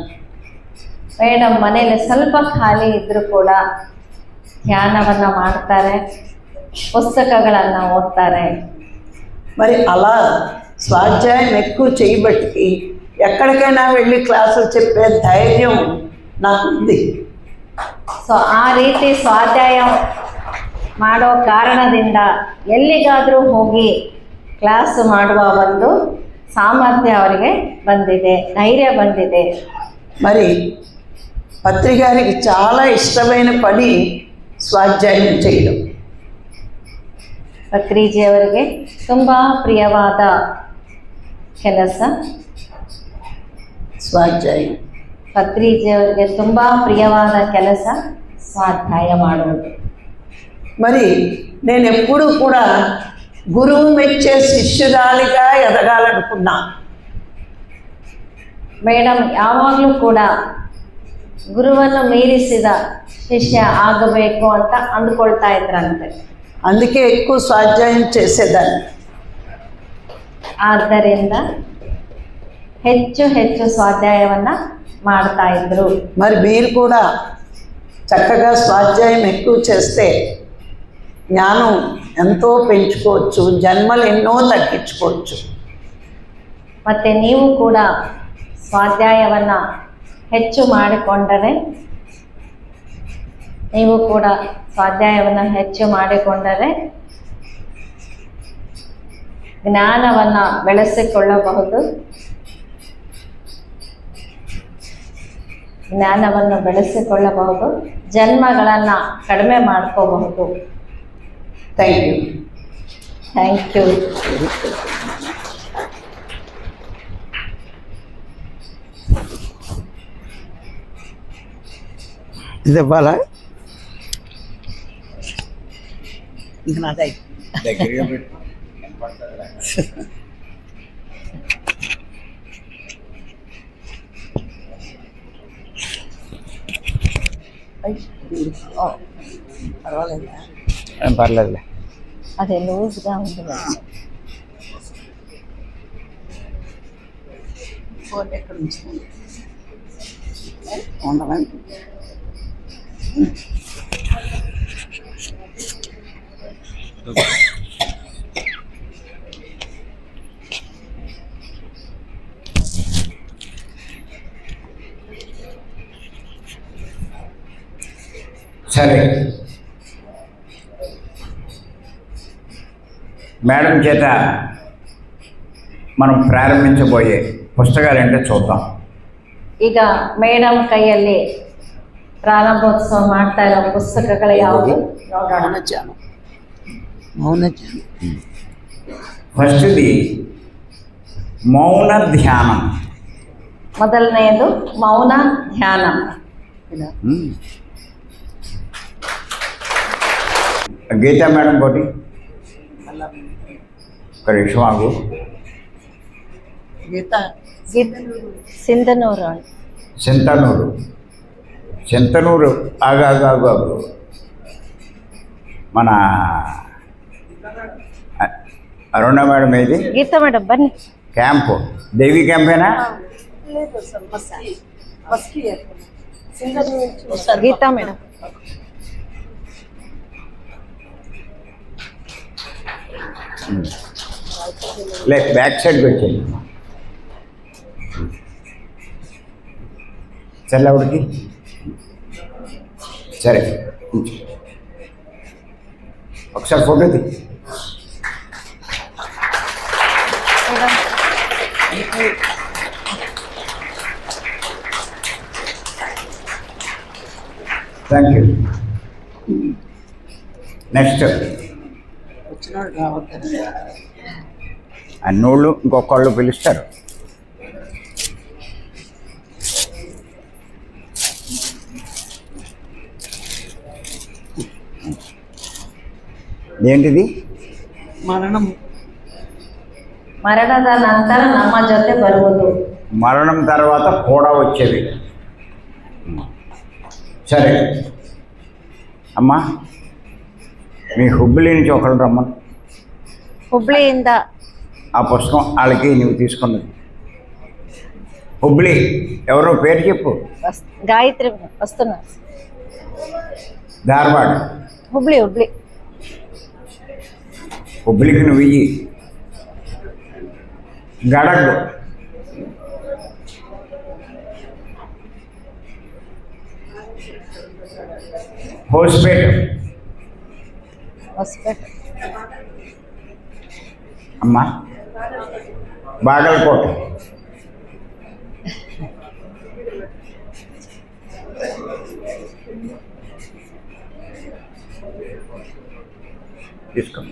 Speaker 1: ಮೇಡಮ್ ಮನೇಲಿ ಸ್ವಲ್ಪ ಖಾಲಿ ಇದ್ದರೂ ಕೂಡ ಧ್ಯಾನವನ್ನು ಮಾಡ್ತಾರೆ, పుస్తకಗಳನ್ನು ఓద్తారే.
Speaker 3: మరి అలా స్వాధ్యాయం ఎక్కువ చేయబట్టి ఎక్కడికైనా వెళ్ళి క్లాసులు చెప్పే ధైర్యం నాకుంది.
Speaker 1: ಸೊ ಆ ರೀತಿ ಸ್ವಾಧ್ಯಾಯ ಮಾಡೋ ಕಾರಣದಿಂದ ಎಲ್ಲಿಗಾದರೂ ಹೋಗಿ ಕ್ಲಾಸ್ ಮಾಡುವ ಒಂದು ಸಾಮರ್ಥ್ಯ ಅವರಿಗೆ ಬಂದಿದೆ, ಧೈರ್ಯ ಬಂದಿದೆ.
Speaker 3: మరి పత్రిగారికి చాలా ఇష్టమైన పని స్వాధ్యాయం చేయడం.
Speaker 1: ಪತ್ರಿಜಿಯವರಿಗೆ ತುಂಬ ಪ್ರಿಯವಾದ ಕೆಲಸ
Speaker 3: స్వాధ్యాయం.
Speaker 1: ಪತ್ರಿಜಿಯವರಿಗೆ ತುಂಬ ಪ್ರಿಯವಾದ ಕೆಲಸ ಸ್ವಾಧ್ಯಾಯ ಮಾಡುವುದು.
Speaker 3: మరి నేను ఎప్పుడూ కూడా గురువు మెచ్చే శిష్యురాలిగా ఎదగాలనుకున్నా.
Speaker 1: ಮೇಡಮ್ ಯಾವಾಗಲೂ ಕೂಡ ಗುರುವನ್ನು ಮೀರಿಸಿದ ಶಿಷ್ಯ ಆಗಬೇಕು ಅಂತ ಅಂದ್ಕೊಳ್ತಾ ಇದ್ರಂತೆ.
Speaker 3: అందుకే ఎక్కువ స్వాధ్యాయం చేసేదాన్ని.
Speaker 1: ಆದ್ದರಿಂದ ಹೆಚ್ಚು ಹೆಚ್ಚು ಸ್ವಾಧ್ಯಾಯವನ್ನು ಮಾಡ್ತಾ ಇದ್ರು.
Speaker 3: మరి మీరు కూడా చక్కగా స్వాధ్యాయం ఎక్కువ చేస్తే జ్ఞానం ఎంతో పెంచుకోవచ్చు, జన్మలు ఎన్నో తగ్గించుకోవచ్చు.
Speaker 1: ಮತ್ತು ನೀವು ಕೂಡ ಸ್ವಾಧ್ಯಾಯವನ್ನು ಹೆಚ್ಚು ಮಾಡಿಕೊಂಡರೆ ಜ್ಞಾನವನ್ನು ಬೆಳೆಸಿಕೊಳ್ಳಬಹುದು, ಜನ್ಮಗಳನ್ನು ಕಡಿಮೆ ಮಾಡ್ಕೋಬಹುದು. Thank you.
Speaker 3: ఇది ఇవ్వాలా?
Speaker 2: దగ్గరగా పెట్టు. పర్లేదులే.
Speaker 1: అదే లూజ్గా ఉంది.
Speaker 3: ఫోన్ ఎక్కడ ఉంచుకోండి ఉండవండి.
Speaker 2: సరే, మేడం చేత మనం ప్రారంభించబోయే పుస్తకాలు ఏంటో చూద్దాం.
Speaker 1: ಈಗ ಮೇಡಮ್ ಕೈಯಲ್ಲಿ ಪ್ರಾರಂಭೋತ್ಸವ ಮಾಡ್ತಾ ಇರೋ ಪುಸ್ತಕಗಳು ಯಾವುದು ನೋಡೋಣ.
Speaker 2: ఫస్ట్ది మౌన ధ్యానం.
Speaker 1: ಮೊದಲನೆಯದು ಮೌನ ಧ್ಯಾನ.
Speaker 2: గీతా మేడం కోటి ఒక నిమిషం ఆగు.
Speaker 1: సింధనూరు
Speaker 2: చింతనూరు ఆగు. మన అరుణ మేడం ఏది?
Speaker 1: గీతా మేడం బన్నీ.
Speaker 2: క్యాంపు దేవి క్యాంపేనా?
Speaker 1: గీతా మేడం.
Speaker 2: బ్యాక్ సైడ్కి వచ్చేది చల్లవుడికి. సరే ఒకసారి ఫోటో తీ. Thank you. నెక్స్ట్ అన్నోళ్ళు ఇంకొకళ్ళు పిలుస్తారు. ఏంటిది?
Speaker 1: ಮರಣದ ನಂತರ ನಮ್ಮ ಜೊತೆ ಬರುವುದು.
Speaker 2: మరణం తర్వాత కూడా వచ్చేది. సరే అమ్మా, మీ హుబ్లీ నుంచి ఒకళ్ళు రమ్మను.
Speaker 1: ಹುಬ್ಳಿಯಿಂದ
Speaker 2: ఆ పుస్తకం వాళ్ళకి నువ్వు తీసుకున్నది. హుబ్లీ ఎవరో పేరు చెప్పు.
Speaker 1: గాయత్రి వస్తున్నా.
Speaker 2: ధార్వాడ్.
Speaker 1: ಹುಬ್ಳಿ
Speaker 2: హుబ్లీకి నువ్వు ఇయ్యి. గడగ్. హోస్పేట్. అమ్మా బాగల్కోట్. తీసుకో.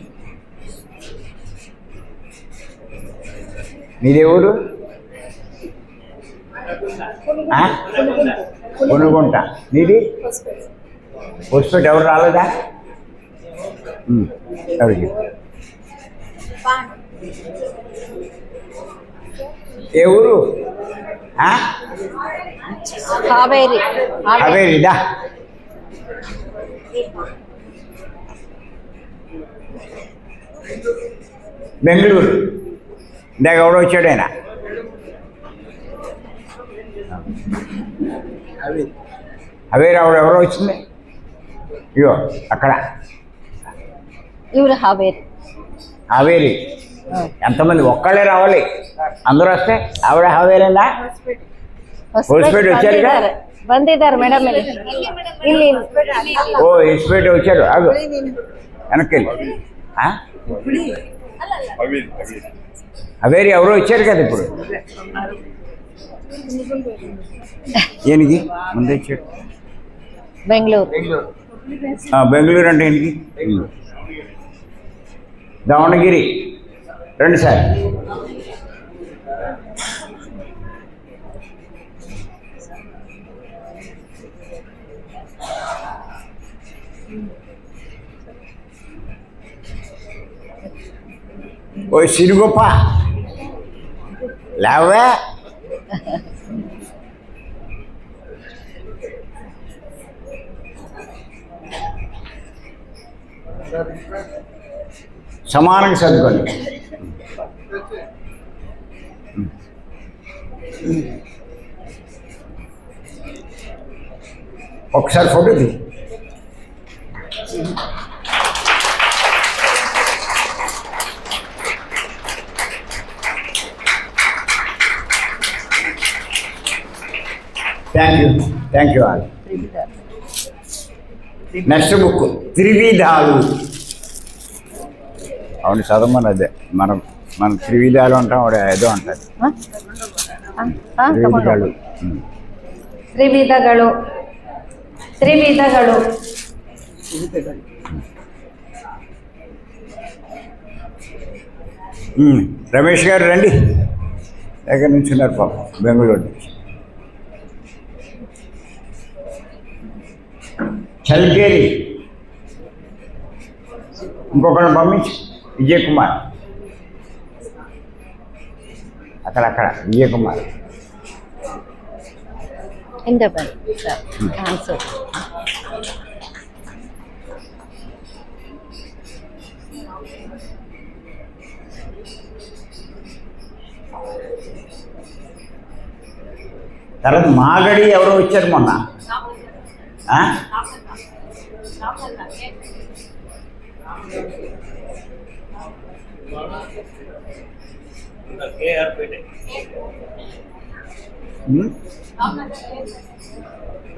Speaker 2: మీదేవుడు? కొనుగొంట. నీది హోస్పేట్. ఎవరు రాలేదా? ఎవరికి? ఏ ఊరు? ಹಾವೇರಿದಾ? బెంగళూరు. ఇందాక ఎవడో వచ్చాడైనా? హవేరి ఎవరో వచ్చింది. ఇగో అక్కడ
Speaker 1: ఇವರು
Speaker 2: ಹಾವೇರಿ. ఎంతమంది? ఒక్కళ్ళే రావాలి. అందరూ వస్తే ఆవిడ ಹಾವೇರಿనా? హోస్పేట్ వచ్చారుగా?
Speaker 1: ಬಂದಿದ್ದಾರೆ ಮೇಡಮ್. ಇಲ್ಲಿ
Speaker 2: ఓ హోస్పేట్ వచ్చారు. ఆగు, వెనక్కి వెళ్ళి. ಹಾವೇರಿ ఎవరో వచ్చారు కదా ఇప్పుడు. ఏనికి ముందే వచ్చాడు?
Speaker 1: బెంగళూరు.
Speaker 2: బెంగళూరు అంటే ఏంటి? దావణగిరి. రండి సార్. ఓ సిరిగొప్ప లేవే. సమానంగా చదువుకోండి. ఒకసారి ఫోటో తీ. Thank you all. Next book త్రివిధాలు. అవును చదవమని అదే మనం త్రివిధాలు అంటాం ఆవిడ ఏదో అంటుంది త్రివిధాలు.
Speaker 1: ತ್ರಿವಿಧಗಳು ತ್ರಿವಿಧಗಳು
Speaker 2: రమేష్ గారు రండి, ఎక్కడి నుంచి ఉన్నారు పాపం బెంగళూరు నుంచి. చల్కేరి ఇంకొకరిని పంపించు, విజయ్ కుమార్. అక్కడ విజయ్ కుమార్.
Speaker 1: Interval answer.
Speaker 2: తర్వాత మాగడి ఎవరో వచ్చారు మొన్న.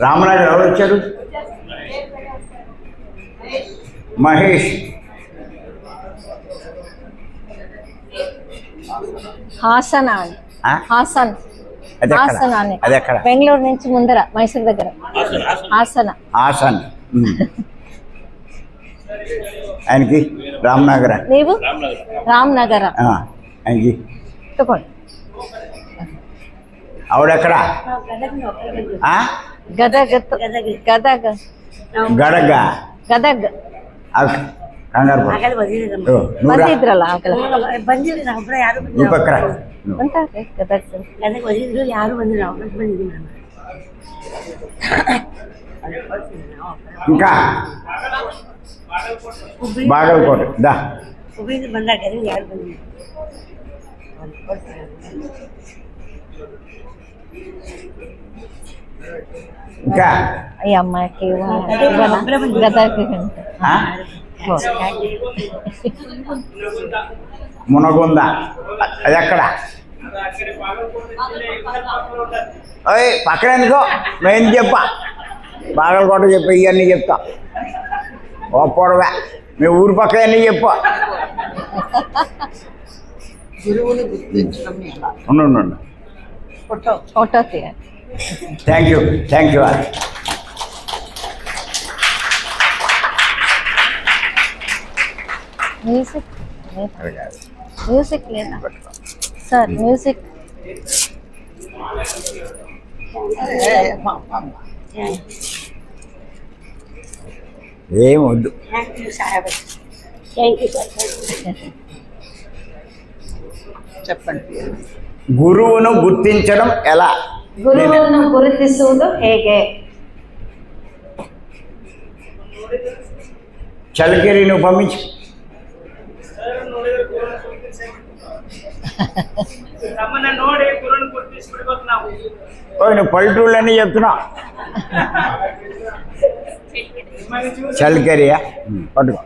Speaker 2: రామనాయుడు ఎవరు వచ్చారు? మహేష్.
Speaker 1: హాసన్ హాసన్ హాసన్ అని
Speaker 2: అది ఎక్కడ?
Speaker 1: బెంగళూరు నుంచి ముందర మైసూర్ దగ్గర. హాసన్
Speaker 2: హాసన్. ఆయనకి రామ్నగర.
Speaker 1: నీవు రామ్నగర.
Speaker 2: ఆయనకి
Speaker 1: తప్పండి.
Speaker 2: ఆవిడెక్కడ?
Speaker 1: గదగ్ గదగ్
Speaker 2: గడగ
Speaker 1: గదగ్
Speaker 2: కంగారు
Speaker 1: ಬಂದಿದ್ರಲ್ಲ
Speaker 2: ಈ ಪಕ್ಕ
Speaker 1: ಅಂತ ಗದಗ್
Speaker 4: ಯಾರು ಬಂದಿಲ್ಲ ವಾಪಸ್ ಬಂದಿದ್ದೀವಿ ಮೇಡಮ್.
Speaker 2: ఇంకా బాగల్కోట దా
Speaker 4: ಹುಬ್ಳಿಯಿಂದ ಬಂದಾಗ ಯಾರು ಬಂದಿಲ್ಲ.
Speaker 2: ఇంకా
Speaker 1: ఈ అమ్మాయికి గదగ్
Speaker 2: మునగుంద అది ఎక్కడ? ఓయ్ పక్కన ఎందుకో మేము చెప్పా బాగలకోట చెప్పా, ఇవన్నీ చెప్తా. ఓపడవే మీ ఊరి పక్క అన్నీ చెప్పా. ఉండు
Speaker 1: ఫోటో తీయ.
Speaker 2: థ్యాంక్ యూ
Speaker 1: మ్యూజిక్ లేదా సార్? మ్యూజిక్
Speaker 2: ఏం వద్దు.
Speaker 3: చెప్పండి.
Speaker 2: గురువును గుర్తించడం ఎలా?
Speaker 1: ಗುರುವನ್ನು ಗುರುತಿಸುವುದು ಹೇಗೆ?
Speaker 2: చలకేరి నువ్వు పంపించు. నువ్వు పల్లెటూళ్ళన్నీ చెప్తున్నావు. చలకేరియా పట్టుకో.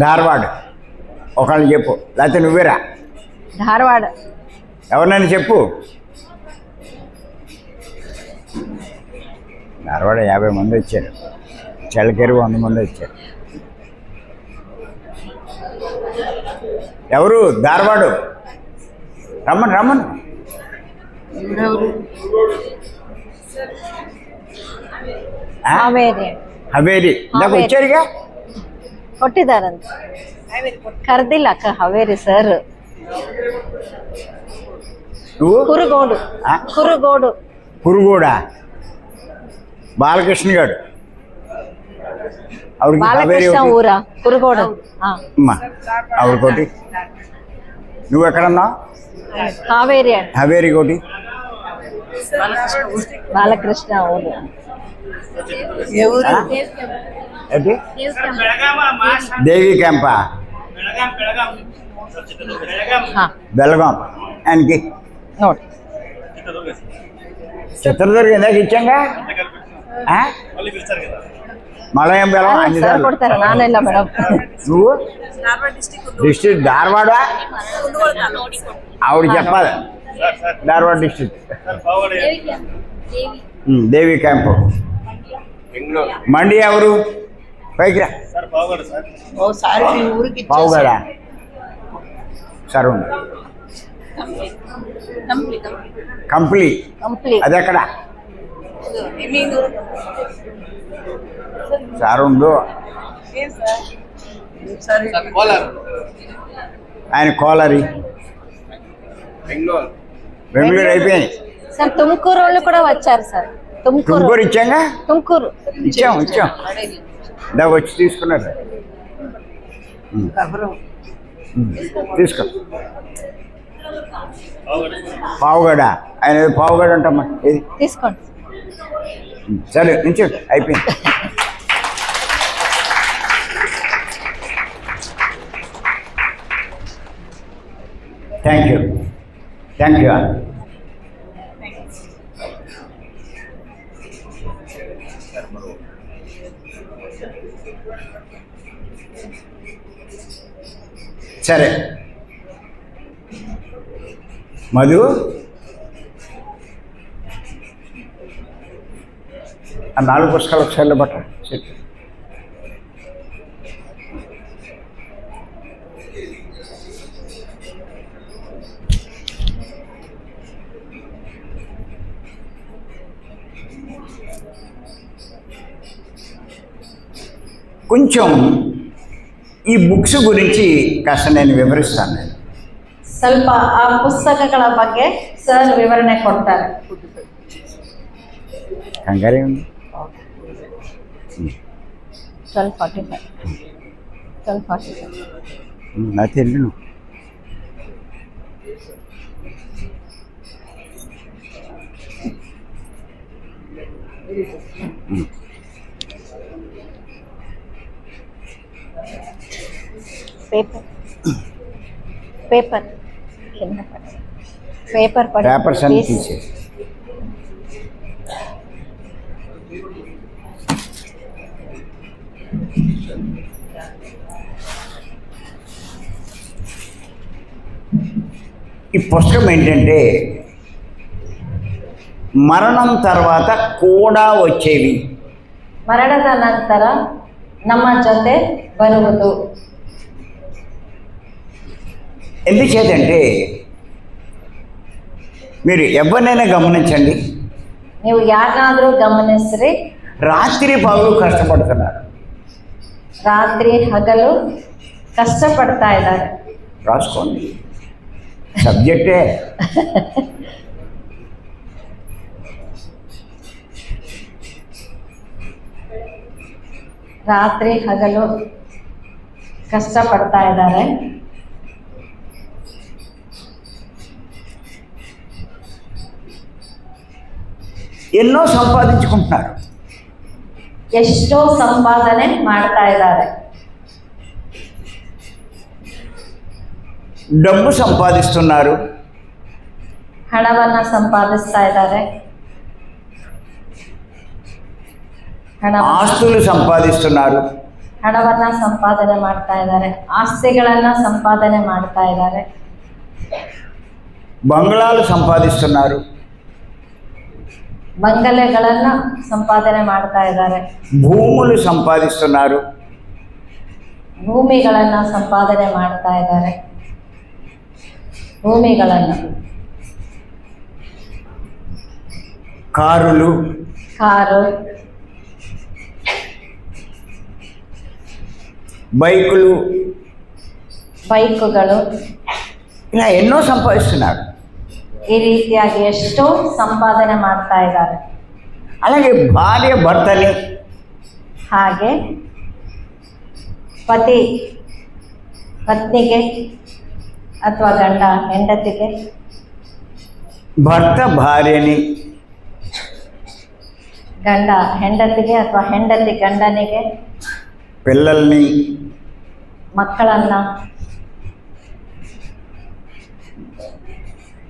Speaker 2: ధార్వాడ్ ఒకళ్ళు చెప్పు, లేకపోతే నువ్వేరా.
Speaker 1: ಧಾರವಾಡ
Speaker 2: ఎవరినైనా చెప్పు. ధారవాడ 50 మంది వచ్చారు, చలకేరి 100 మంది వచ్చారు. ఎవరు? ధారవాడు. రమ్మను. హవేరి ఇందాక వచ్చారుగా,
Speaker 1: ಕೊಟ್ಟಿದ್ದಾರಂತ. ಕರೆದಿಲ್ಲ ಅಕ್ಕ ಹಾವೇರಿ ಸರ್.
Speaker 2: నువ్వు కురుగోడా బాలకృష్ణ గారు.
Speaker 1: బాలకృష్ణ ఊరా కురుగోడు.
Speaker 2: ఆవిడకోటి. నువ్వు ఎక్కడన్నావు?
Speaker 1: ಹಾವೇರಿ
Speaker 2: కోటి.
Speaker 1: బాలకృష్ణ ఊరు.
Speaker 2: దేవి క్యాంపా? బెల్గాం. ఆయనకి
Speaker 1: ನೋಡಿ
Speaker 2: చిత్రదుర్గ ఇందాక ఇచ్చాంగా. మలయం బెల్లం అన్ని
Speaker 1: ಕೊಡ್ತಾರೆ, ನಾನೆಲ್ಲ ಮೇಡಮ್.
Speaker 2: నువ్వు డిస్ట్రిక్ట్ ధారవాడ. ఆవిడ చెప్పాలి. ధారవాడ డిస్ట్రిక్ట్. దేవి క్యాంపు. మండి ఎవరు? పైకి రా.
Speaker 3: ఓసారి మీ ఊరికి
Speaker 2: పావుగడ సరే ఉండు. కంప్లీ
Speaker 1: కంప్లీట్
Speaker 2: అది ఎక్కడ సార్ ఉండు. ఆయన కోలారి బెంగళూరు అయిపోయింది.
Speaker 1: సార్ తుమ్కూరు వాళ్ళు కూడా వచ్చారు సార్.
Speaker 2: తుమ్కూరు ఇచ్చాంగా.
Speaker 1: తుమ్కూరు
Speaker 2: ఇచ్చాం ఇందా వచ్చి తీసుకున్నారు. తీసుకో పావుగడ ఆయన పావుగడ అంటమ్మా ఏది
Speaker 1: తీసుకోండి.
Speaker 2: సరే నుంచి అయిపోయింది. Thank you thank you. సరే మధు ఆ 4 పుస్తకాలు ఒకసారి బట్ట కొంచెం ఈ బుక్స్ గురించి కాస్త నేను ವಿವರಿಸ್ತಾನೆ. నేను
Speaker 1: ಸ್ವಲ್ಪ ಆ ಪುಸ್ತಕಗಳ ಬಗ್ಗೆ ಸರ್ ವಿವರಣೆ ಕೊಡ್ತಾರೆ.
Speaker 2: కంగారే ఉంది.
Speaker 1: 12:45
Speaker 2: నా తెలియను.
Speaker 1: పేపర్
Speaker 2: పేపర్స్ అన్ని తీసేసి ఈ పుస్తకం ఏంటంటే మరణం తర్వాత కూడా వచ్చేవి.
Speaker 1: ಮರಣದ ನಂತರ ನಮ್ಮ ಜೊತೆ ಬರುವುದು.
Speaker 2: ఎందుచేతంటే మీరు ఎవరినైనా గమనించండి,
Speaker 1: ನೀವು ಯಾರನ್ನಾದ್ರೂ ಗಮನಿಸ್ರಿ,
Speaker 2: రాత్రి పగలు కష్టపడుతున్నారు.
Speaker 1: ರಾತ್ರಿ ಹಗಲು ಕಷ್ಟಪಡ್ತಾ ಇದ್ದಾರೆ.
Speaker 2: రాసుకోండి సబ్జెక్టే.
Speaker 1: ರಾತ್ರಿ ಹಗಲು ಕಷ್ಟಪಡ್ತಾ ಇದ್ದಾರೆ.
Speaker 2: ఎన్నో సంపాదించుకుంటున్నారు,
Speaker 1: ಎಷ್ಟೋ ಸಂಪಾದನೆ ಮಾಡ್ತಾ ಇದ್ದಾರೆ.
Speaker 2: డబ్బు సంపాదిస్తున్నారు,
Speaker 1: ಹಣವನ್ನ ಸಂಪಾದಿಸ್ತಾ ಇದ್ದಾರೆ.
Speaker 2: ఆస్తులు సంపాదిస్తున్నారు,
Speaker 1: ಹಣವನ್ನ ಸಂಪಾದನೆ ಮಾಡ್ತಾ ಇದ್ದಾರೆ. ಆಸ್ತಿಗಳನ್ನ ಸಂಪಾದನೆ ಮಾಡ್ತಾ ಇದ್ದಾರೆ.
Speaker 2: బంగ్లాలు సంపాదిస్తున్నారు,
Speaker 1: ಬಂಗಲೆಗಳನ್ನ ಸಂಪಾದನೆ ಮಾಡ್ತಾ ಇದ್ದಾರೆ.
Speaker 2: భూములు సంపాదిస్తున్నారు,
Speaker 1: ಭೂಮಿಗಳನ್ನ ಸಂಪಾದನೆ ಮಾಡ್ತಾ ಇದ್ದಾರೆ. ಭೂಮಿಗಳನ್ನ,
Speaker 2: కారులు,
Speaker 1: కారు,
Speaker 2: బైకులు,
Speaker 1: ಬೈಕುಗಳು,
Speaker 2: ఇలా ఎన్నో సంపాదిస్తున్నారు.
Speaker 1: ಈ ರೀತಿಯಾಗಿ ಎಷ್ಟೋ ಸಂಪಾದನೆ ಮಾಡ್ತಾ ಇದ್ದಾರೆ.
Speaker 2: అలాగే భార్య భర్తని,
Speaker 1: ಹಾಗೆ ಪತಿ ಪತ್ನಿಗೆ ಅಥವಾ ಗಂಡ ಹೆಂಡತಿಗೆ,
Speaker 2: భర్త భార్యని,
Speaker 1: ಗಂಡ ಹೆಂಡತಿಗೆ ಅಥವಾ ಹೆಂಡತಿ ಗಂಡನಿಗೆ,
Speaker 2: పిల్లల్ని,
Speaker 1: ಮಕ್ಕಳನ್ನ,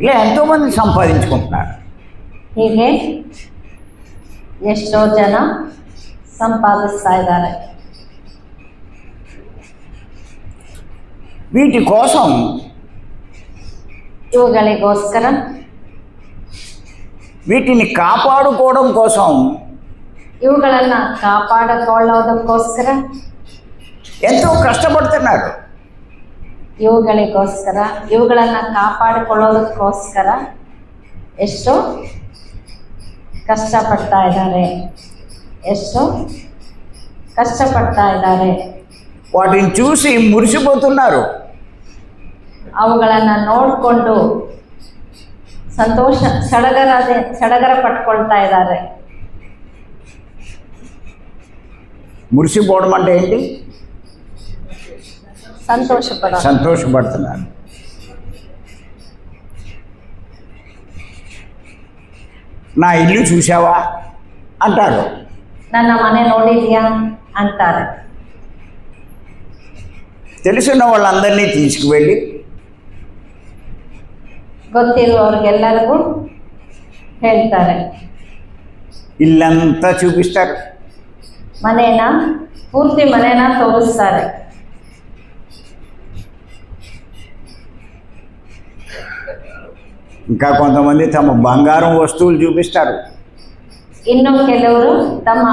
Speaker 2: ఇలా ఎంతోమంది సంపాదించుకుంటున్నారు.
Speaker 1: ಹೀಗೆ ಎಷ್ಟೋ ಜನ ಸಂಪಾದಿಸ್ತಾ ಇದ್ದಾರೆ.
Speaker 2: వీటి కోసం
Speaker 1: ಇವುಗಳಿಗೋಸ್ಕರ,
Speaker 2: వీటిని కాపాడుకోవడం కోసం
Speaker 1: ಇವುಗಳನ್ನು ಕಾಪಾಡಿಕೊಳ್ಳೋದಕ್ಕೋಸ್ಕರ,
Speaker 2: ఎంతో కష్టపడుతున్నారు.
Speaker 1: ಇವುಗಳಿಗೋಸ್ಕರ, ಇವುಗಳನ್ನು ಕಾಪಾಡಿಕೊಳ್ಳೋದಕ್ಕೋಸ್ಕರ ಎಷ್ಟು ಕಷ್ಟಪಡ್ತಾ ಇದ್ದಾರೆ, ಎಷ್ಟು ಕಷ್ಟಪಡ್ತಾ ಇದ್ದಾರೆ.
Speaker 2: వాటిని చూసి మురిసిపోతున్నారు.
Speaker 1: ಅವುಗಳನ್ನು ನೋಡಿಕೊಂಡು ಸಂತೋಷ ಸಡಗರ ಪಟ್ಕೊಳ್ತಾ ಇದ್ದಾರೆ.
Speaker 2: మురిసిపోవడం అంటే ఏంటి? సంతోషపడుతున్నారు. నా ఇల్లు చూసావా అంటారు.
Speaker 1: ನನ್ನ ಮನೆ ನೋಡಿದ್ಯಾ ಅಂತಾರೆ.
Speaker 2: తెలిసిన వాళ్ళందరినీ తీసుకువెళ్ళి
Speaker 1: ಗೊತ್ತಿರುವವ್ರಿಗೆಲ್ಲರಿಗೂ ಹೇಳ್ತಾರೆ.
Speaker 2: ఇల్లంతా చూపిస్తారు.
Speaker 1: ಪೂರ್ತಿ ಮನೇನ ತೋರಿಸ್ತಾರೆ.
Speaker 2: ఇంకా కొంతమంది తమ బంగారం వస్తువులు చూపిస్తారు.
Speaker 1: ಇನ್ನು ಕೆಲವರು ತಮ್ಮ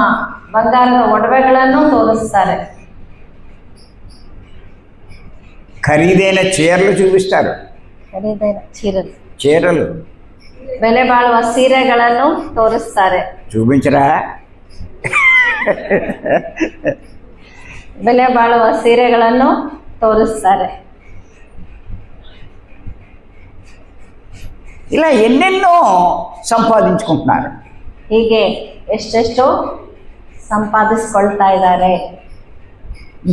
Speaker 1: ಬಂಗಾರದ ಒಡವೆಗಳನ್ನು ತೋರಿಸ್ತಾರೆ.
Speaker 2: ఖరీదైన చీరలు చూపిస్తారు. చీరలు,
Speaker 1: ಬೆಲೆ ಬಾಳುವ ಸೀರೆಗಳನ್ನು ತೋರಿಸ್ತಾರೆ.
Speaker 2: చూపించరా?
Speaker 1: ಬೆಲೆ ಬಾಳುವ ಸೀರೆಗಳನ್ನು ತೋರಿಸ್ತಾರೆ.
Speaker 2: ఇలా ఎన్నెన్నో సంపాదించుకుంటున్నారు.
Speaker 1: ಹೀಗೆ ಎಷ್ಟೆಷ್ಟೋ ಸಂಪಾದಿಸ್ಕೊಳ್ತಾ ಇದ್ದಾರೆ.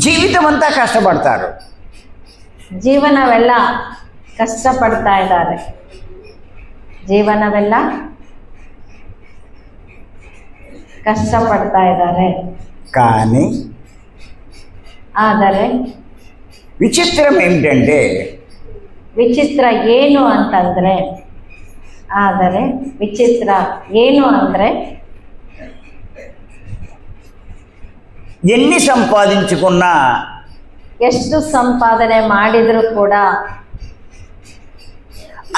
Speaker 2: జీవితం అంతా కష్టపడతారు.
Speaker 1: ಜೀವನವೆಲ್ಲ ಕಷ್ಟಪಡ್ತಾ ಇದ್ದಾರೆ. ಜೀವನವೆಲ್ಲ ಕಷ್ಟಪಡ್ತಾ ಇದ್ದಾರೆ.
Speaker 2: కానీ
Speaker 1: ಆದರೆ
Speaker 2: విచిత్రం ఏమిటంటే,
Speaker 1: ವಿಚಿತ್ರ ಏನು ಅಂತಂದರೆ,
Speaker 2: ఎన్ని సంపాదించుకున్నా,
Speaker 1: ಎಷ್ಟು ಸಂಪಾದನೆ ಮಾಡಿದರೂ ಕೂಡ,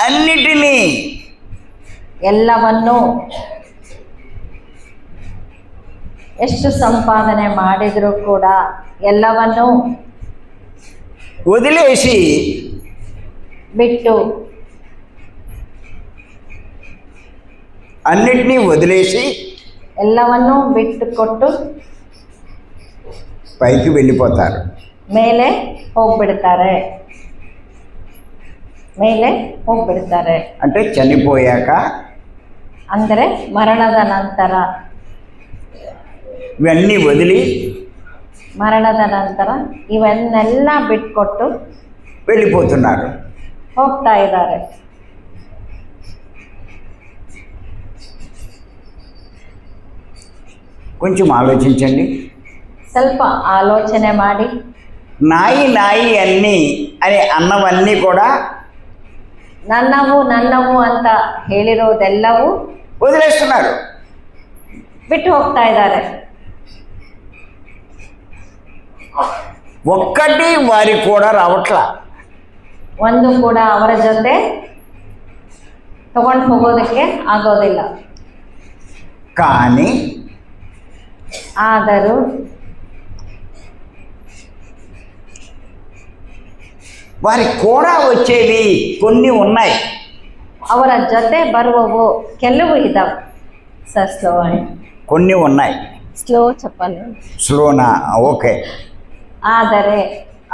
Speaker 2: అన్నిటినీ
Speaker 1: ಎಲ್ಲವನ್ನು, ಎಷ್ಟು ಸಂಪಾದನೆ ಮಾಡಿದರೂ ಕೂಡ ಎಲ್ಲವನ್ನು
Speaker 2: వదిలేసి
Speaker 1: ಬಿಟ್ಟು,
Speaker 2: అన్నిటినీ వదిలేసి
Speaker 1: ಎಲ್ಲವನ್ನೂ ಬಿಟ್ಟು ಕೊಟ್ಟು
Speaker 2: పైకి వెళ్ళిపోతారు.
Speaker 1: ಮೇಲೆ ಹೋಗ್ಬಿಡ್ತಾರೆ.
Speaker 2: అంటే చనిపోయాక,
Speaker 1: ಅಂದರೆ ಮರಣದ ನಂತರ,
Speaker 2: ఇవన్నీ వదిలి
Speaker 1: ಮರಣದ ನಂತರ ಇವನ್ನೆಲ್ಲ ಬಿಟ್ಕೊಟ್ಟು
Speaker 2: వెళ్ళిపోతున్నారు.
Speaker 1: ಹೋಗ್ತಾ ಇದ್ದಾರೆ.
Speaker 2: కొంచెం ఆలోచించండి.
Speaker 1: ಸ್ವಲ್ಪ ಆಲೋಚನೆ ಮಾಡಿ.
Speaker 2: నాయి నాయి అన్నీ అని అన్నవన్నీ కూడా
Speaker 1: ನನ್ನವು ಅಂತ ಹೇಳಿರೋದೆಲ್ಲವೂ
Speaker 2: వదిలేస్తున్నారు.
Speaker 1: ಬಿಟ್ಟು ಹೋಗ್ತಾ ಇದ್ದಾರೆ.
Speaker 2: ఒక్కటి వారికి కూడా రావట్లా.
Speaker 1: ಒಂದು ಕೂಡ ಅವರ ಜೊತೆ ತಗೊಂಡು ಹೋಗೋದಕ್ಕೆ ಆಗೋದಿಲ್ಲ.
Speaker 2: కానీ
Speaker 1: ಆದರೂ
Speaker 2: వారికి కూడా వచ్చేవి కొన్ని ఉన్నాయి.
Speaker 1: ಅವರ ಜೊತೆ ಬರುವವು ಕೆಲವು ಇದ್ದಾವೆ. ಸರ್ ಸ್ಲೋ
Speaker 2: కొన్ని ఉన్నాయి.
Speaker 1: ಸ್ಲೋ ಚಪ್ಪಲ್
Speaker 2: స్లోనా? ఓకే.
Speaker 1: ಆದರೆ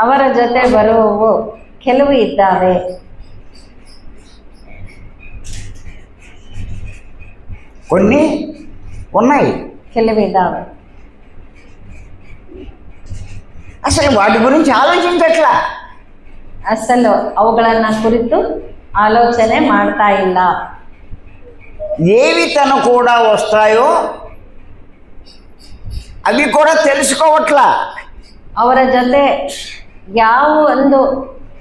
Speaker 1: ಅವರ ಜೊತೆ ಬರುವವು ಕೆಲವು ಇದ್ದಾವೆ.
Speaker 2: కొన్ని ఉన్నాయి,
Speaker 1: ಕೆಲವಿದ್ದಾವೆ.
Speaker 2: అసలు వాటి గురించి ఆలోచించట్లా.
Speaker 1: ಅಸಲು ಅವುಗಳನ್ನ ಕುರಿತು ಆಲೋಚನೆ ಮಾಡ್ತಾ ಇಲ್ಲ.
Speaker 2: ఏవి తన కూడా వస్తాయో అవి కూడా తెలుసుకోవట్లా.
Speaker 1: ಅವರ ಜೊತೆ ಯಾವ ಒಂದು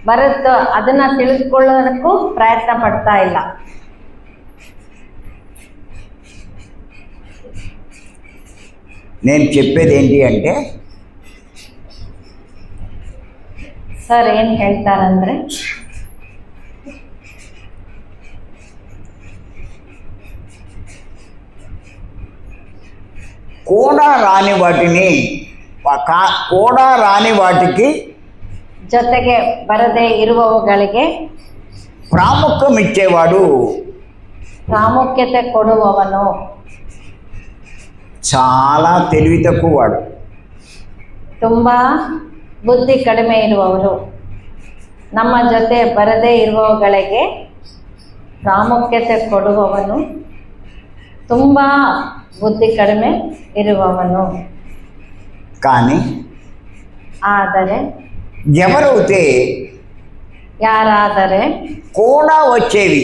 Speaker 1: ಬರುತ್ತೋ ಅದನ್ನ ತಿಳಿದುಕೊಳ್ಳೋದಕ್ಕೂ ಪ್ರಯತ್ನ ಪಡ್ತಾ ಇಲ್ಲ.
Speaker 2: నేను చెప్పేది ఏంటి అంటే,
Speaker 1: ಸರ್ ಏನು ಹೇಳ್ತಾರಂದ್ರೆ,
Speaker 2: కూడా రాని వాటికి
Speaker 1: ಜೊತೆಗೆ ಬರದೇ ಇರುವವುಗಳಿಗೆ
Speaker 2: ప్రాముఖ్యం ఇచ్చేవాడు
Speaker 1: ಪ್ರಾಮುಖ್ಯತೆ ಕೊಡುವವನು
Speaker 2: చాలా తెలివి తక్కువ వాడు.
Speaker 1: ತುಂಬ ಬುದ್ಧಿ ಕಡಿಮೆ ಇರುವವರು. ನಮ್ಮ ಜೊತೆ ಬರದೇ ಇರುವವುಗಳಿಗೆ ಪ್ರಾಮುಖ್ಯತೆ ಕೊಡುವವನು ತುಂಬ ಬುದ್ಧಿ ಕಡಿಮೆ ಇರುವವನು.
Speaker 2: కానీ
Speaker 1: ಆದರೆ
Speaker 2: ఎవరైతే
Speaker 1: ಯಾರಾದರೆ
Speaker 2: కూడా వచ్చేవి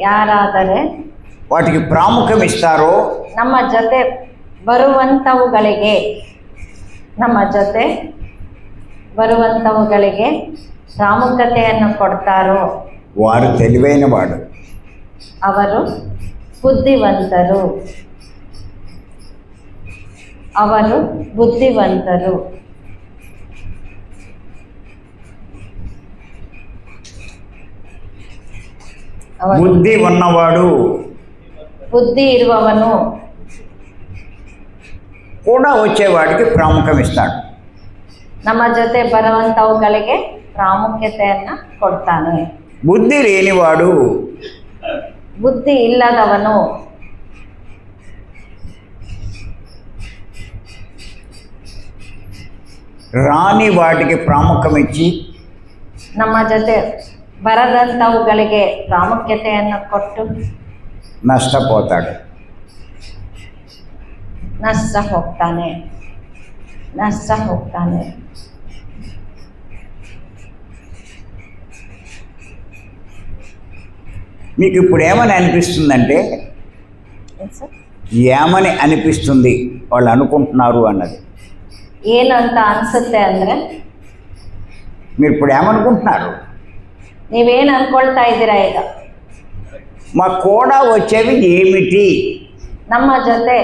Speaker 1: ಯಾರಾದರೆ
Speaker 2: వాటికి ప్రాముఖ్యం ఇస్తారో
Speaker 1: ನಮ್ಮ ಜೊತೆ ಬರುವಂಥವುಗಳಿಗೆ ಪ್ರಾಮುಖ್ಯತೆಯನ್ನು ಕೊಡ್ತಾರೋ
Speaker 2: వారు తెలివైన వాడు.
Speaker 1: ಅವರು ಬುದ್ಧಿವಂತರು.
Speaker 2: బుద్ధి ఉన్నవాడు
Speaker 1: బుద్ధి ఇరువవను
Speaker 2: కూడా వచ్చేవాడికి ప్రాముఖ్యం ఇస్తాడు.
Speaker 1: ನಮ್ಮ ಜೊತೆ ಬರುವಂಥವುಗಳಿಗೆ ಪ್ರಾಮುಖ್ಯತೆಯನ್ನು ಕೊಡ್ತಾನೆ.
Speaker 2: బుద్ధి లేనివాడు
Speaker 1: ಬುದ್ಧಿ ಇಲ್ಲದವನು
Speaker 2: రాని వాటికి ప్రాముఖ్యం ఇచ్చి
Speaker 1: ನಮ್ಮ ಜೊತೆ ಬರದಂಥವುಗಳಿಗೆ ಪ್ರಾಮುಖ್ಯತೆಯನ್ನು ಕೊಟ್ಟು
Speaker 2: నష్టపోతాడు.
Speaker 1: ನಷ್ಟ ಹೋಗ್ತಾನೆ.
Speaker 2: మీకు ఇప్పుడు ఏమని అనిపిస్తుందంటే ఏమని అనిపిస్తుంది వాళ్ళు అనుకుంటున్నారు అన్నది.
Speaker 1: ಏನಂತ ಅನ್ಸುತ್ತೆ ಅಂದರೆ
Speaker 2: మీరు ఇప్పుడు ఏమనుకుంటున్నారు?
Speaker 1: ನೀವೇನು ಅನ್ಕೊಳ್ತಾ ಇದ್ದೀರಾ ಈಗ?
Speaker 2: మా కూడా వచ్చేవి ఏమిటి?
Speaker 1: ನಮ್ಮ ಜೊತೆ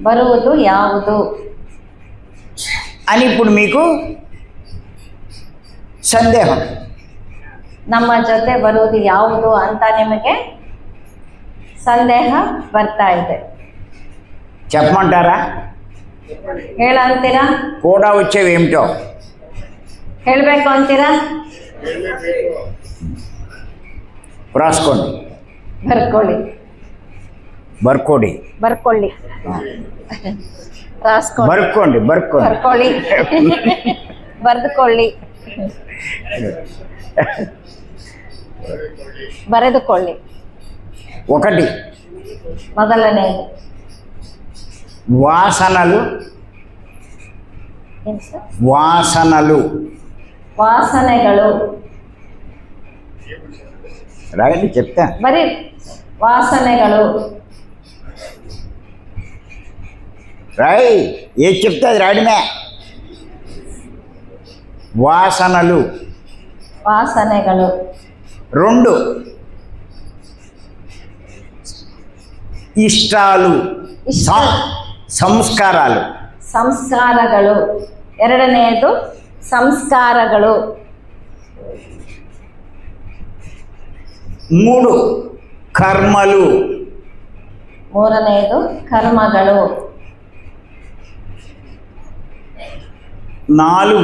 Speaker 1: ಬರುವುದು ಯಾವುದು
Speaker 2: అని ఇప్పుడు మీకు సందేహం.
Speaker 1: ನಮ್ಮ ಜೊತೆ ಬರುವುದು ಯಾವುದು ಅಂತ ನಿಮಗೆ ಸಂದೇಹ ಬರ್ತಾ ಇದೆ.
Speaker 2: చెప్పమంటారా?
Speaker 1: ಹೇಳಂತೀರಾ?
Speaker 2: కూడా వచ్చేవి ఏమిటో
Speaker 1: ಹೇಳಬೇಕು ಅಂತೀರಾ?
Speaker 2: రాసుకోండి.
Speaker 1: ಬರ್ಕೊಳ್ಳಿ. ರಾಸ್ಕೊಳ್ಳಿ.
Speaker 2: ಬರ್ಕೊಳ್ಳಿ.
Speaker 1: ಬರೆದುಕೊಳ್ಳಿ. ಬರೆದುಕೊಳ್ಳಿ.
Speaker 2: ఒకటి
Speaker 1: ಮೊದಲನೇದು
Speaker 2: వాసనలు.
Speaker 1: ಏನು ಸರ್?
Speaker 2: వాసనలు.
Speaker 1: ವಾಸನೆಗಳು.
Speaker 2: రాయండి చెప్తా.
Speaker 1: ಬರೀ వాసನೆಗಳು.
Speaker 2: రాయ్ ఏది చెప్తే అది రాయడమే. వాసనలు. 2 ఇష్టాలు. సంస్కారాలు.
Speaker 1: 2ನೇದು ಸಂಸ್ಕಾರಗಳು.
Speaker 2: 3 కర్మలు.
Speaker 1: 3ನೇದು ಕರ್ಮಗಳು.
Speaker 2: 4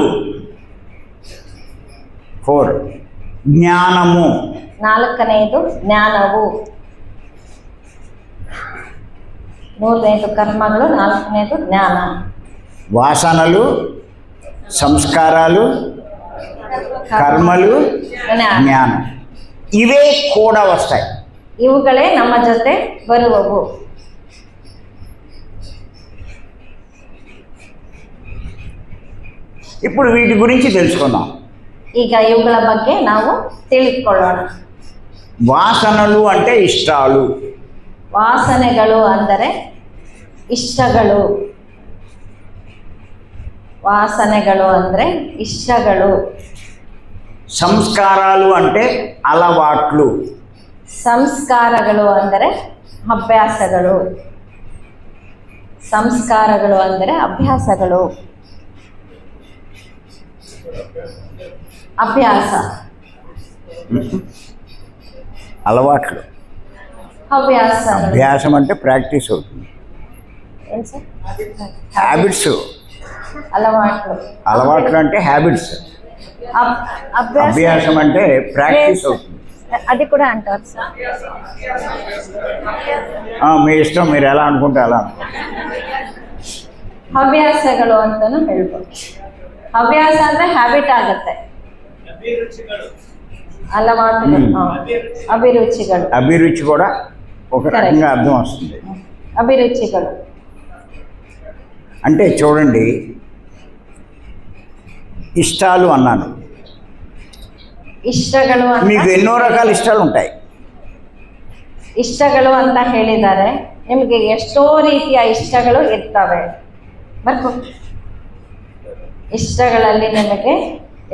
Speaker 2: జ్ఞానము.
Speaker 1: 4ನೇದು ಜ್ಞಾನವು. 3ನೇದು ಕರ್ಮಗಳು, 4ನೇದು ಜ್ಞಾನ.
Speaker 2: వాసనలు, సంస్కారాలు, కర్మలు, జ్ఞానం. ఇవే కూడా వస్తాయి.
Speaker 1: ಇವುಗಳೇ ನಮ್ಮ ಜೊತೆ ಬರುವವು.
Speaker 2: ఇప్పుడు వీటి గురించి తెలుసుకుందాం.
Speaker 1: ಈಗ ಇವುಗಳ ಬಗ್ಗೆ ನಾವು ತಿಳಿದುಕೊಳ್ಳೋಣ.
Speaker 2: వాసనలు అంటే ఇష్టాలు.
Speaker 1: ವಾಸನೆಗಳು ಅಂದರೆ ಇಷ್ಟಗಳು.
Speaker 2: సంస్కారాలు అంటే అలవాట్లు.
Speaker 1: ಸಂಸ್ಕಾರಗಳು ಅಂದರೆ ಅಭ್ಯಾಸಗಳು. ಅಭ್ಯಾಸ.
Speaker 2: అలవాట్లు.
Speaker 1: ಹವ್ಯಾಸಗಳು
Speaker 2: అభ్యాసం అంటే ప్రాక్టీస్ అవుతుంది.
Speaker 1: ಏನು ಸರ್?
Speaker 2: హ్యాబిట్స్,
Speaker 1: అలవాట్లు.
Speaker 2: అలవాట్లు అంటే హ్యాబిట్స్.
Speaker 1: అభ్యాసం
Speaker 2: అభ్యాసం అంటే ప్రాక్టీస్ అవుతుంది.
Speaker 1: అది కూడా అంటారు సార్.
Speaker 2: మీ ఇష్టం, మీరు ఎలా అనుకుంటే ಅలా.
Speaker 1: ಹವ್ಯಾಸಗಳು ಅಂತಾನು ಹೇಳ್ಬೋದು. ಹವ್ಯಾಸ ಅಂದ್ರೆ ಹ್ಯಾಬಿಟ್ ಆಗುತ್ತೆ, అలవాటుಗಳು. అభిరుచిಗಳು.
Speaker 2: అభిరుచి కూడా ఒక రకంగా అర్థం వస్తుంది.
Speaker 1: అభిరుచిಗಳು
Speaker 2: అంటే చూడండి, ఇష్టాలు అన్నాను.
Speaker 1: ಇಷ್ಟಗಳು
Speaker 2: మీకు
Speaker 1: ಅಂತ
Speaker 2: ఎన్నో రకాల ఇష్టాలు ఉంటాయి.
Speaker 1: ಇಷ್ಟಗಳು ಅಂತ ಹೇಳಿದ್ದಾರೆ. ನಿಮಗೆ ಎಷ್ಟೋ ರೀತಿಯ ಇಷ್ಟಗಳು ಇರ್ತವೆ. ಮತ್ತು ಇಷ್ಟಗಳಲ್ಲಿ ನಿಮಗೆ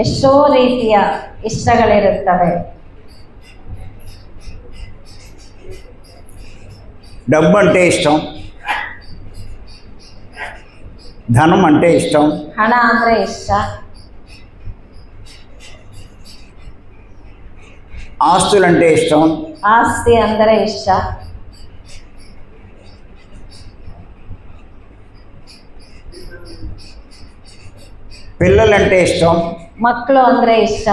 Speaker 1: ಎಷ್ಟೋ ರೀತಿಯ ಇಷ್ಟಗಳಿರುತ್ತವೆ.
Speaker 2: డబ్బు అంటే ఇష్టం, ధనం అంటే ఇష్టం,
Speaker 1: ಹಣ ಅಂದ್ರೆ ಇಷ್ಟ,
Speaker 2: ఆస్తులంటే ఇష్టం,
Speaker 1: ಆಸ್ತಿ ಅಂದರೆ ಇಷ್ಟ,
Speaker 2: పిల్లలంటే ఇష్టం,
Speaker 1: ಮಕ್ಕಳು ಅಂದ್ರೆ ಇಷ್ಟ,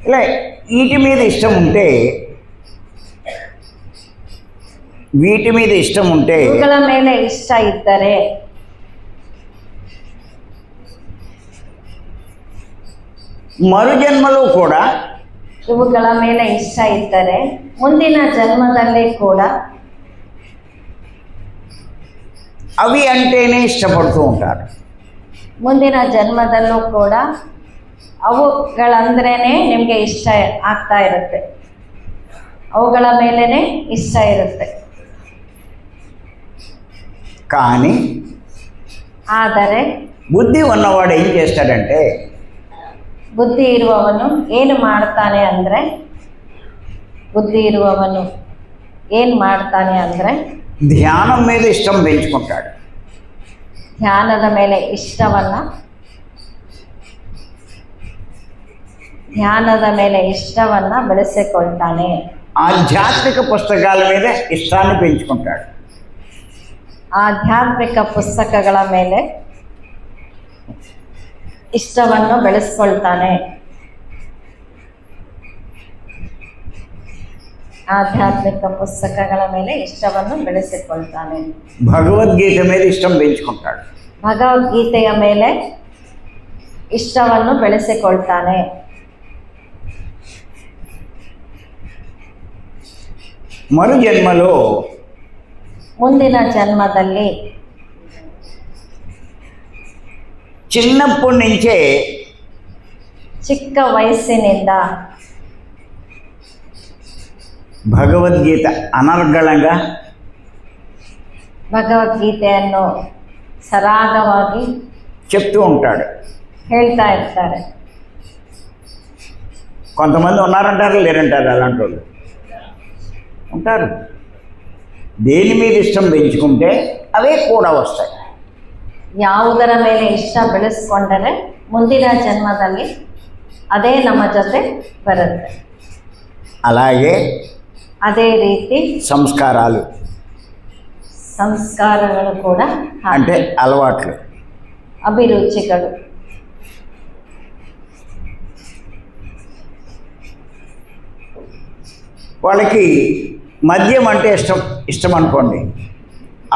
Speaker 2: ఇలా వీటి మీద ఇష్టం ఉంటే
Speaker 1: ಇವುಗಳ ಮೇಲೆ ಇಷ್ಟ ಇದ್ದರೆ
Speaker 2: మరు జన్మలో కూడా
Speaker 1: ಇವುಗಳ ಮೇಲೆ ಇಷ್ಟ ಇದ್ದರೆ ಮುಂದಿನ ಜನ್ಮದಲ್ಲಿ ಕೂಡ
Speaker 2: అవి అంటేనే ఇష్టపడుతూ ఉంటారు.
Speaker 1: ಮುಂದಿನ ಜನ್ಮದಲ್ಲೂ ಕೂಡ ಅವುಗಳಂದ್ರೇನೆ ನಿಮಗೆ ಇಷ್ಟ ಆಗ್ತಾ ಇರುತ್ತೆ, ಅವುಗಳ ಮೇಲೇನೆ ಇಷ್ಟ ಇರುತ್ತೆ.
Speaker 2: కానీ
Speaker 1: ಆದರೆ
Speaker 2: బుద్ధి ఉన్నవాడు ఏం చేస్తాడంటే,
Speaker 1: ಬುದ್ಧಿ ಇರುವವನು ಏನು ಮಾಡ್ತಾನೆ ಅಂದರೆ
Speaker 2: ధ్యానం మీద ఇష్టం పెంచుకుంటాడు.
Speaker 1: ಧ್ಯಾನದ ಮೇಲೆ ಇಷ್ಟವನ್ನ ಬೆಳೆಸಿಕೊಳ್ತಾನೆ.
Speaker 2: ఆధ్యాత్మిక పుస్తకాల మీద ఇష్టాన్ని పెంచుకుంటాడు.
Speaker 1: ಆಧ್ಯಾತ್ಮಿಕ ಪುಸ್ತಕಗಳ ಮೇಲೆ ಇಷ್ಟವನ್ನು ಬೆಳೆಸ್ಕೊಳ್ತಾನೆ. ಆಧ್ಯಾತ್ಮಿಕ ಪುಸ್ತಕಗಳ ಮೇಲೆ ಇಷ್ಟವನ್ನು ಬೆಳೆಸಿಕೊಳ್ತಾನೆ.
Speaker 2: భగవద్గీత మీద ఇష్టం పెంచుకుంటాడు.
Speaker 1: ಭಗವದ್ಗೀತೆಯ ಮೇಲೆ ಇಷ್ಟವನ್ನು ಬೆಳೆಸಿಕೊಳ್ತಾನೆ.
Speaker 2: మరు జన్మలో
Speaker 1: ಮುಂದಿನ ಜನ್ಮದಲ್ಲಿ
Speaker 2: చిన్నప్పటి నుంచే
Speaker 1: ಚಿಕ್ಕ ವಯಸ್ಸಿನಿಂದ
Speaker 2: భగవద్గీత అనర్గళంగా
Speaker 1: ಭಗವದ್ಗೀತೆಯನ್ನು ಸರಾಗವಾಗಿ
Speaker 2: చెప్తూ ఉంటాడు.
Speaker 1: ಹೇಳ್ತಾ ಇರ್ತಾರೆ.
Speaker 2: కొంతమంది ఉన్నారంటారు, లేరంటారు, అలాంటి వాళ్ళు ఉంటారు. దేని మీద ఇష్టం పెంచుకుంటే అవే కూడా వస్తాయి.
Speaker 1: ಯಾವುದರ ಮೇಲೆ ಇಷ್ಟ ಬೆಳೆಸ್ಕೊಂಡರೆ ಮುಂದಿನ ಜನ್ಮದಲ್ಲಿ ಅದೇ ನಮ್ಮ ಜೊತೆ ಬರುತ್ತೆ.
Speaker 2: అలాగే
Speaker 1: ಅದೇ ರೀತಿ ಸಂಸ್ಕಾರಗಳು ಕೂಡ
Speaker 2: అంటే అలవాట్లు,
Speaker 1: ಅಭಿರುಚಿಗಳು.
Speaker 2: వాళ్ళకి మద్యం అంటే ఇష్టం అనుకోండి,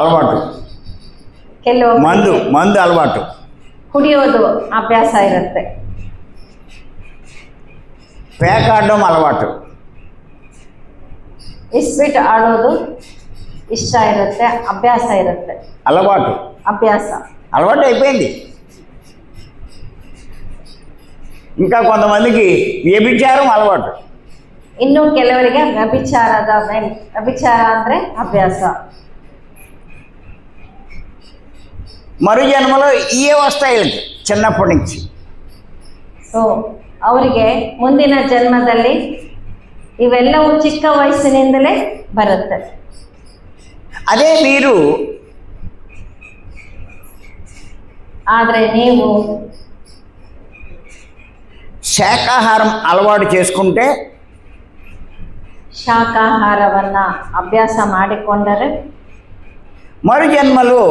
Speaker 2: అలవాటు.
Speaker 1: ಕೆಲವು
Speaker 2: మందు అలవాటు,
Speaker 1: ಕುಡಿಯೋದು ಅಭ್ಯಾಸ ಇರುತ್ತೆ.
Speaker 2: పేకాడడం అలవాటు,
Speaker 1: ಇಸ್ಪೀಟ್ ಆಡೋದು ಇಷ್ಟ ಇರುತ್ತೆ, ಅಭ್ಯಾಸ ಇರುತ್ತೆ.
Speaker 2: అలవాటు అయిపోయింది. ఇంకా కొంతమందికి వ్యభిచారం అలవాటు.
Speaker 1: ಇನ್ನು ಕೆಲವರಿಗೆ ವ್ಯಭಿಚಾರ ಅಂದರೆ ಅಭ್ಯಾಸ.
Speaker 2: మరు జన్మలో ఇవే వస్తాయి చిన్నప్పటి నుంచి.
Speaker 1: ಸೊ ಅವರಿಗೆ ಮುಂದಿನ ಜನ್ಮದಲ್ಲಿ ಇವೆಲ್ಲವೂ ಚಿಕ್ಕ ವಯಸ್ಸಿನಿಂದಲೇ ಬರುತ್ತೆ.
Speaker 2: అదే మీరు
Speaker 1: ಆದರೆ ನೀವು
Speaker 2: శాకాహారం అలవాటు చేసుకుంటే
Speaker 1: ಶಾಕಾಹಾರವನ್ನು ಅಭ್ಯಾಸ ಮಾಡಿಕೊಂಡರೆ
Speaker 2: మరు జన్మలో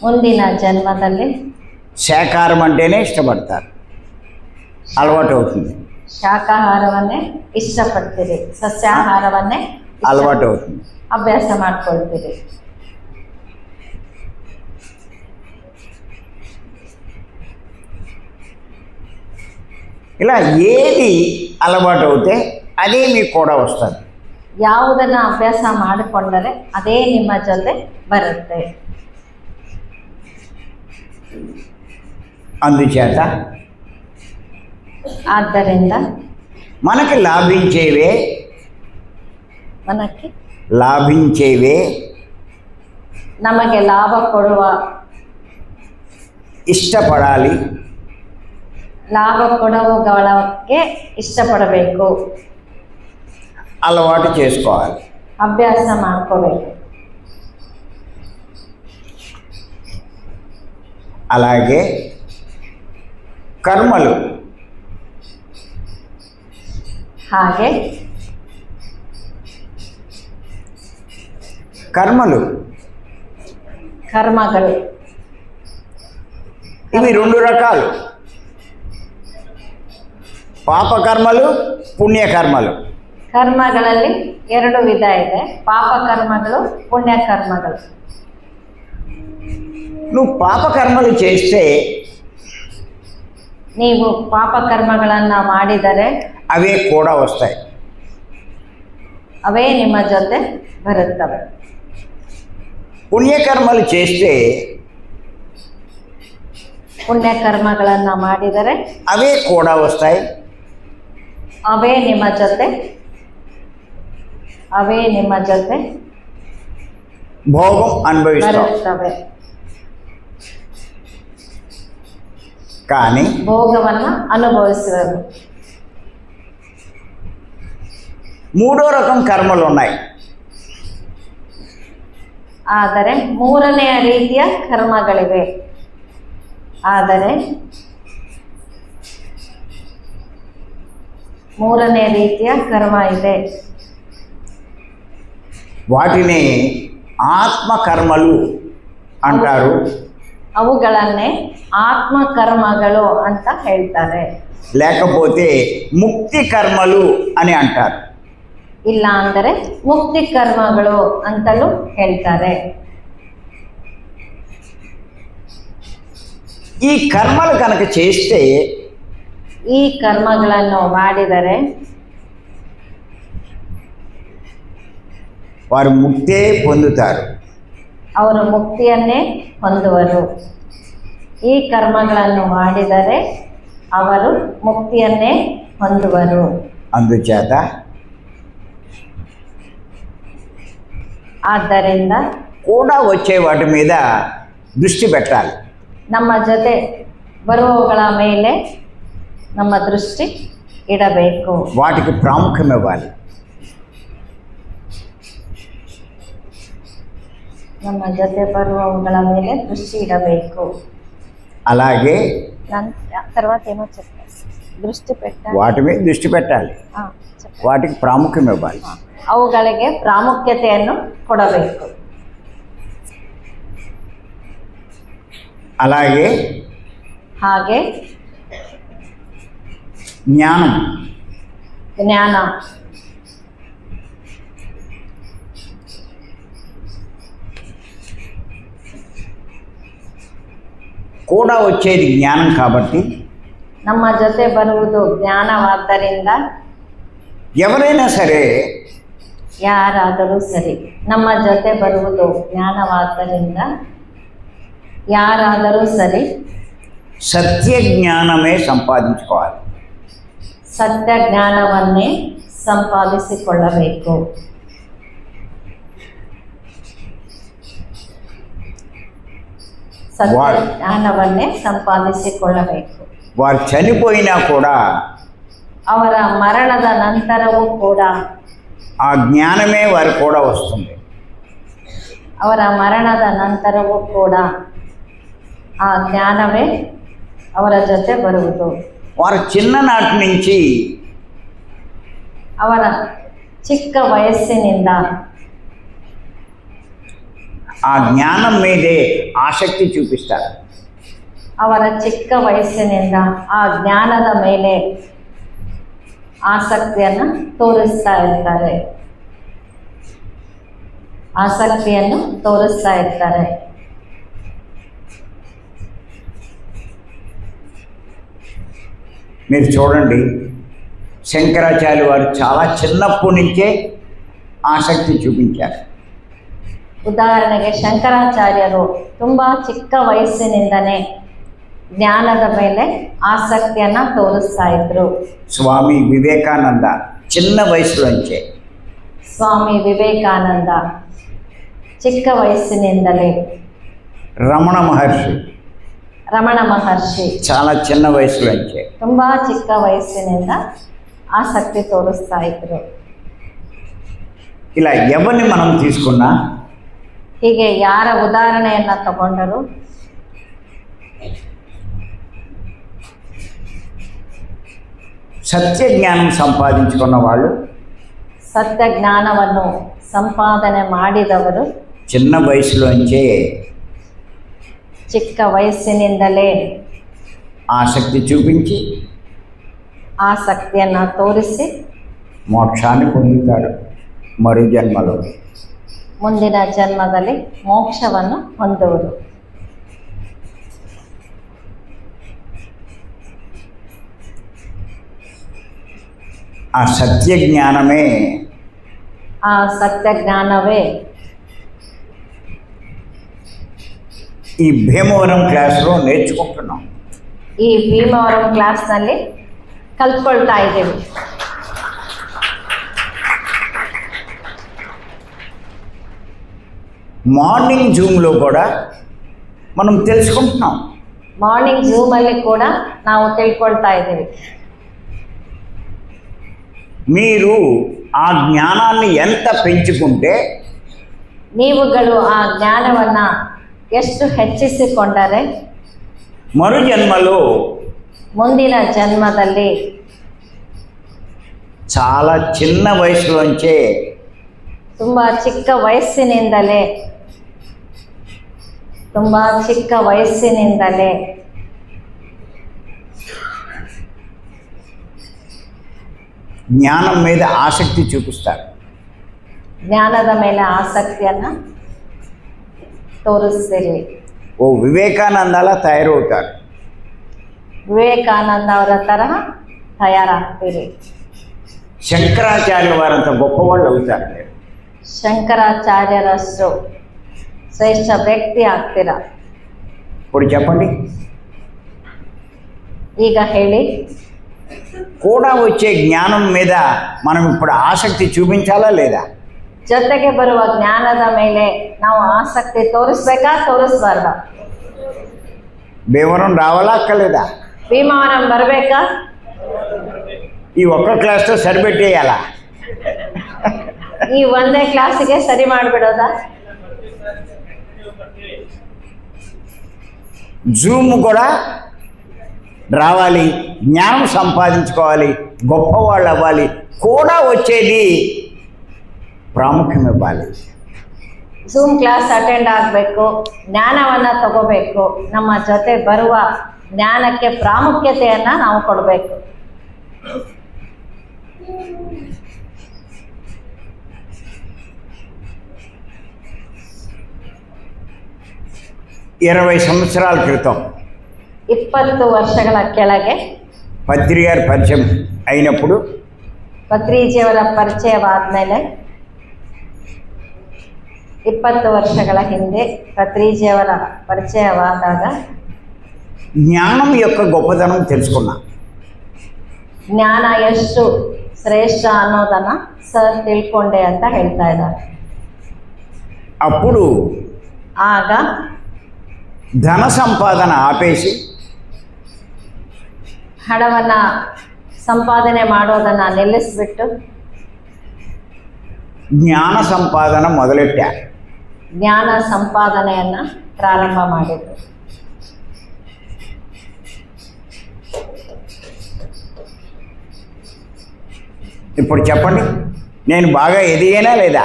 Speaker 1: ಮುಂದಿನ ಜನ್ಮದಲ್ಲಿ
Speaker 2: శాకాహారం అంటేనే ఇష్టపడతారు, అలవాటు అవుతుంది.
Speaker 1: ಶಾಕಾಹಾರವನ್ನೇ ಇಷ್ಟಪಡ್ತೀರಿ, ಸಸ್ಯಾಹಾರವನ್ನೇ
Speaker 2: అలవాటు అవుతుంది.
Speaker 1: ಅಭ್ಯಾಸ ಮಾಡ್ಕೊಳ್ತೀರಿ.
Speaker 2: ఇలా ఏది అలవాటు అవుతే అదే మీకు కూడా వస్తుంది.
Speaker 1: ಯಾವುದನ್ನು ಅಭ್ಯಾಸ ಮಾಡಿಕೊಂಡರೆ ಅದೇ ನಿಮ್ಮ ಜೊತೆ ಬರುತ್ತೆ.
Speaker 2: అందుచేత
Speaker 1: ಆದ್ದರಿಂದ
Speaker 2: మనకి లాభించేవే
Speaker 1: ನಮಗೆ ಲಾಭ ಕೊಡುವ,
Speaker 2: ఇష్టపడాలి,
Speaker 1: ಲಾಭ ಕೊಡುವಗಳಿಗೆ ಇಷ್ಟಪಡಬೇಕು,
Speaker 2: అలవాటు చేసుకోవాలి.
Speaker 1: ಅಭ್ಯಾಸ ಮಾಡ್ಕೋಬೇಕು.
Speaker 2: అలాగే కర్మలు
Speaker 1: ಹಾಗೆ
Speaker 2: కర్మలు
Speaker 1: ಕರ್ಮಗಳು
Speaker 2: ఇవి రెండు రకాలు, పాపకర్మలు, పుణ్యకర్మలు.
Speaker 1: ಕರ್ಮಗಳಲ್ಲಿ ಎರಡು ವಿಧ ಇದೆ, ಪಾಪ ಕರ್ಮಗಳು, ಪುಣ್ಯ ಕರ್ಮಗಳು.
Speaker 2: నువ్వు పాపకర్మలు చేస్తే
Speaker 1: ನೀವು ಪಾಪ ಕರ್ಮಗಳನ್ನು ಮಾಡಿದರೆ
Speaker 2: అవే కూడా వస్తాయి.
Speaker 1: ಅವೇ ನಿಮ್ಮ ಜೊತೆ ಬರುತ್ತವೆ.
Speaker 2: పుణ్యకర్మలు చేస్తే
Speaker 1: ಪುಣ್ಯ ಕರ್ಮಗಳನ್ನು ಮಾಡಿದರೆ
Speaker 2: అవే కూడా వస్తాయి.
Speaker 1: ಅವೇ ನಿಮ್ಮ ಜೊತೆ
Speaker 2: భోగం అనుభవిస్తాం.
Speaker 1: ಬರುತ್ತವೆ.
Speaker 2: కానీ
Speaker 1: ಭೋಗವನ್ನು ಅನುಭವಿಸುವರು.
Speaker 2: మూడో రకం కర్మలు ఉన్నాయి.
Speaker 1: ಆದರೆ ಮೂರನೆಯ ರೀತಿಯ ಕರ್ಮಗಳಿವೆ. ಆದರೆ ಮೂರನೇ ರೀತಿಯ ಕರ್ಮ ಇದೆ.
Speaker 2: వాటిని ఆత్మకర్మలు అంటారు,
Speaker 1: ಅವುಗಳನ್ನೇ ಆತ್ಮಕರ್ಮಗಳು ಅಂತ ಹೇಳ್ತಾರೆ.
Speaker 2: లేకపోతే ముక్తి కర్మలు అని అంటారు.
Speaker 1: ಇಲ್ಲ ಅಂದರೆ ಮುಕ್ತಿ ಕರ್ಮಗಳು ಅಂತಲೂ ಹೇಳ್ತಾರೆ.
Speaker 2: ఈ కర్మలు కనుక చేస్తే
Speaker 1: ಈ ಕರ್ಮಗಳನ್ನು ಮಾಡಿದರೆ
Speaker 2: వారు ముక్తే పొందుతారు.
Speaker 1: ಅವರು ಮುಕ್ತಿಯನ್ನೇ ಹೊಂದುವರು. ಈ ಕರ್ಮಗಳನ್ನು ಮಾಡಿದರೆ ಅವರು ಮುಕ್ತಿಯನ್ನೇ ಹೊಂದುವರು.
Speaker 2: అందుచేత
Speaker 1: ಆದ್ದರಿಂದ
Speaker 2: కూడా వచ్చే వాటి మీద దృష్టి పెట్టాలి.
Speaker 1: ನಮ್ಮ ಜೊತೆ ಬರುವವುಗಳ ಮೇಲೆ ನಮ್ಮ ದೃಷ್ಟಿ ಇಡಬೇಕು.
Speaker 2: వాటికి ప్రాముఖ్యం ఇవ్వాలి.
Speaker 1: ನಮ್ಮ ಜೊತೆ ಬರುವವುಗಳ ಮೇಲೆ ದೃಷ್ಟಿ ಇಡಬೇಕು.
Speaker 2: అలాగే
Speaker 1: తర్వాత ఏమో చెప్తారు, దృష్టి పెట్టాలి.
Speaker 2: వాటి మీద దృష్టి పెట్టాలి, వాటికి ప్రాముఖ్యం ఇవ్వాలి.
Speaker 1: ಅವುಗಳಿಗೆ ಪ್ರಾಮುಖ್ಯತೆಯನ್ನು ಕೊಡಬೇಕು.
Speaker 2: అలాగే
Speaker 1: ಹಾಗೆ
Speaker 2: జ్ఞానం
Speaker 1: ಜ್ಞಾನ
Speaker 2: కూడా వచ్చేది జ్ఞానం కాబట్టి
Speaker 1: ನಮ್ಮ ಜೊತೆ ಬರುವುದು ಜ್ಞಾನವಾದ್ದರಿಂದ
Speaker 2: ఎవరైనా సరే
Speaker 1: ಯಾರಾದರೂ ಸರಿ, ನಮ್ಮ ಜೊತೆ ಬರುವುದು ಜ್ಞಾನವಾದ್ದರಿಂದ ಯಾರಾದರೂ ಸರಿ
Speaker 2: సత్య జ్ఞానమే సంపాదించుకోవాలి.
Speaker 1: ಸತ್ಯ ಜ್ಞಾನವನ್ನೇ ಸಂಪಾದಿಸಿಕೊಳ್ಳಬೇಕು. ಸತ್ಯ ಜ್ಞಾನವನ್ನೇ ಸಂಪಾದಿಸಿಕೊಳ್ಳಬೇಕು.
Speaker 2: వారు చనిపోయినా కూడా
Speaker 1: ಅವರ ಮರಣದ ನಂತರವೂ ಕೂಡ
Speaker 2: ఆ జ్ఞానమే వారు కూడా వస్తుంది.
Speaker 1: ಅವರ ಮರಣದ ನಂತರವೂ ಕೂಡ ಆ ಜ್ಞಾನವೇ ಅವರ ಜೊತೆ ಬರುವುದು.
Speaker 2: వారు చిన్ననాటి నుంచి
Speaker 1: ಅವರ ಚಿಕ್ಕ ವಯಸ್ಸಿನಿಂದ
Speaker 2: ఆ జ్ఞానం మీదే ఆసక్తి చూపిస్తారు.
Speaker 1: ಅವರ ಚಿಕ್ಕ ವಯಸ್ಸಿನಿಂದ ಆ ಜ್ಞಾನದ ಮೇಲೆ ಆಸಕ್ತಿಯನ್ನು ತೋರಿಸ್ತಾ ಇರ್ತಾರೆ. ಆಸಕ್ತಿಯನ್ನು ತೋರಿಸ್ತಾ ಇರ್ತಾರೆ.
Speaker 2: మీరు చూడండి, శంకరాచార్య వారు చాలా చిన్నప్పటి నుంచే ఆసక్తి చూపించారు.
Speaker 1: ಉದಾಹರಣೆಗೆ ಶಂಕರಾಚಾರ್ಯರು ತುಂಬ ಚಿಕ್ಕ ವಯಸ್ಸಿನಿಂದನೇ ಜ್ಞಾನದ ಮೇಲೆ ಆಸಕ್ತಿಯನ್ನು ತೋರಿಸ್ತಾ ಇದ್ರು.
Speaker 2: స్వామి వివేకానంద చిన్న వయసులోంచే,
Speaker 1: ಸ್ವಾಮಿ ವಿವೇಕಾನಂದ ಚಿಕ್ಕ ವಯಸ್ಸಿನಿಂದಲೇ, ರಮಣ ಮಹರ್ಷಿ
Speaker 2: చాలా చిన్న వయసులోంచే
Speaker 1: ತುಂಬ ಚಿಕ್ಕ ವಯಸ್ಸಿನಿಂದ ಆಸಕ್ತಿ ತೋರಿಸ್ತಾ ಇದ್ರು.
Speaker 2: ఇలా ఎవరిని మనం తీసుకున్నా
Speaker 1: ಹೀಗೆ ಯಾರ ಉದಾಹರಣೆಯನ್ನ ತಗೊಂಡರು
Speaker 2: సత్య జ్ఞానం సంపాదించుకున్న వాళ్ళు,
Speaker 1: ಸತ್ಯ ಜ್ಞಾನವನ್ನು ಸಂಪಾದನೆ ಮಾಡಿದವರು
Speaker 2: చిన్న వయసులోంచే
Speaker 1: ಚಿಕ್ಕ ವಯಸ್ಸಿನಿಂದಲೇ
Speaker 2: ఆసక్తి చూపించి
Speaker 1: ಆಸಕ್ತಿಯನ್ನು ತೋರಿಸಿ
Speaker 2: మోక్షాన్ని పొందుతాడు మరు జన్మలో.
Speaker 1: ಮುಂದಿನ ಜನ್ಮದಲ್ಲಿ ಮೋಕ್ಷವನ್ನು ಹೊಂದುವರು.
Speaker 2: ఆ సత్య జ్ఞానమే
Speaker 1: ಆ ಸತ್ಯ ಜ್ಞಾನವೇ
Speaker 2: ఈ భీమవరం క్లాస్లో నేర్చుకుంటున్నాం.
Speaker 1: ಈ ಭೀಮವರಂ ಕ್ಲಾಸ್ನಲ್ಲಿ ಕಲ್ತ್ಕೊಳ್ತಾ ಇದ್ದೀವಿ.
Speaker 2: మార్నింగ్ జూమ్లో కూడా మనం తెలుసుకుంటున్నాం.
Speaker 1: ಮಾರ್ನಿಂಗ್ ಝೂಮಲ್ಲಿ ಕೂಡ ನಾವು ತಿಳ್ಕೊಳ್ತಾ ಇದ್ದೀವಿ.
Speaker 2: మీరు ఆ జ్ఞానాన్ని ఎంత పెంచుకుంటే
Speaker 1: ನೀವುಗಳು ಆ ಜ್ಞಾನವನ್ನು ಎಷ್ಟು ಹೆಚ್ಚಿಸಿಕೊಂಡರೆ
Speaker 2: మరు జన్మలో
Speaker 1: ಮುಂದಿನ ಜನ್ಮದಲ್ಲಿ
Speaker 2: చాలా చిన్న వయసులోంచే
Speaker 1: ತುಂಬ ಚಿಕ್ಕ ವಯಸ್ಸಿನಿಂದಲೇ
Speaker 2: జ్ఞానం మీద ఆసక్తి చూపిస్తారు.
Speaker 1: ಜ್ಞಾನದ ಮೇಲೆ ಆಸಕ್ತಿಯನ್ನು ತೋರಿಸ್ತೀರಿ.
Speaker 2: ఓ వివేకానందలా తయారవుతారు.
Speaker 1: ವಿವೇಕಾನಂದ ಅವರ ತರಹ ತಯಾರಾಗ್ತೀರಿ.
Speaker 2: శంకరాచార్యుల వారంత గొప్పవాళ్ళు అవుతారు.
Speaker 1: ಶಂಕರಾಚಾರ್ಯರಷ್ಟು ಶ್ರೇಷ್ಠ ವ್ಯಕ್ತಿ ಆಗ್ತೀರಾ.
Speaker 2: ఇప్పుడు చెప్పండి,
Speaker 1: ಈಗ ಹೇಳಿ,
Speaker 2: కూడా వచ్చే జ్ఞానం మీద మనం ఇప్పుడు ఆసక్తి చూపించాలా లేదా?
Speaker 1: ಜೊತೆಗೆ ಬರುವ ಜ್ಞಾನದ ಮೇಲೆ ನಾವು ಆಸಕ್ತಿ ತೋರಿಸ್ಬೇಕಾ ತೋರಿಸ್ಬಾರ್ದ?
Speaker 2: భీమవరం రావాలా అక్కర్లేదా?
Speaker 1: ಭೀಮವರಂ ಬರಬೇಕಾ?
Speaker 2: ఈ ఒక్క క్లాస్తో సరిపెట్టేయాలా?
Speaker 1: ಈ ಒಂದೇ ಕ್ಲಾಸಿಗೆ ಸರಿ ಮಾಡಿಬಿಡೋದಾ?
Speaker 2: జూమ్ కూడా రావాలి, జ్ఞానం సంపాదించుకోవాలి, గొప్పవాళ్ళు అవ్వాలి, కూడా వచ్చేది ಪ್ರಾಮುಖ್ಯ ಇవ్వాలి.
Speaker 1: ಝೂಮ್ ಕ್ಲಾಸ್ ಅಟೆಂಡ್ ಆಗಬೇಕು, ಜ್ಞಾನವನ್ನು ತಗೋಬೇಕು, ನಮ್ಮ ಜೊತೆ ಬರುವ ಜ್ಞಾನಕ್ಕೆ ಪ್ರಾಮುಖ್ಯತೆಯನ್ನು ನಾವು ಕೊಡಬೇಕು.
Speaker 2: ఇరవై సంవత్సరాల క్రితం
Speaker 1: 20 ವರ್ಷಗಳ ಕೆಳಗೆ
Speaker 2: పత్రి గారి పరిచయం అయినప్పుడు,
Speaker 1: ಪತ್ರಿಜಿಯವರ ಪರಿಚಯವಾದಮೇಲೆ 20 ವರ್ಷಗಳ ಹಿಂದೆ ಪತ್ರಿಜಿಯವರ ಪರಿಚಯವಾದಾಗ
Speaker 2: జ్ఞానం యొక్క గొప్పతనం తెలుసుకున్నా.
Speaker 1: ಜ್ಞಾನ ಎಷ್ಟು ಶ್ರೇಷ್ಠ ಅನ್ನೋದನ್ನು ಸರ್ ತಿಳ್ಕೊಂಡೆ ಅಂತ ಹೇಳ್ತಾ ಇದ್ದಾರೆ.
Speaker 2: అప్పుడు
Speaker 1: ಆಗ
Speaker 2: ధన సంపాదన ఆపేసి
Speaker 1: ಹಣವನ್ನು ಸಂಪಾದನೆ ಮಾಡೋದನ್ನು ನಿಲ್ಲಿಸ್ಬಿಟ್ಟು
Speaker 2: జ్ఞాన సంపాదన మొదలెట్టారు.
Speaker 1: ಜ್ಞಾನ ಸಂಪಾದನೆಯನ್ನು ಪ್ರಾರಂಭ ಮಾಡಿದರು.
Speaker 2: ఇప్పుడు చెప్పండి, నేను బాగా ఎదిగానా లేదా?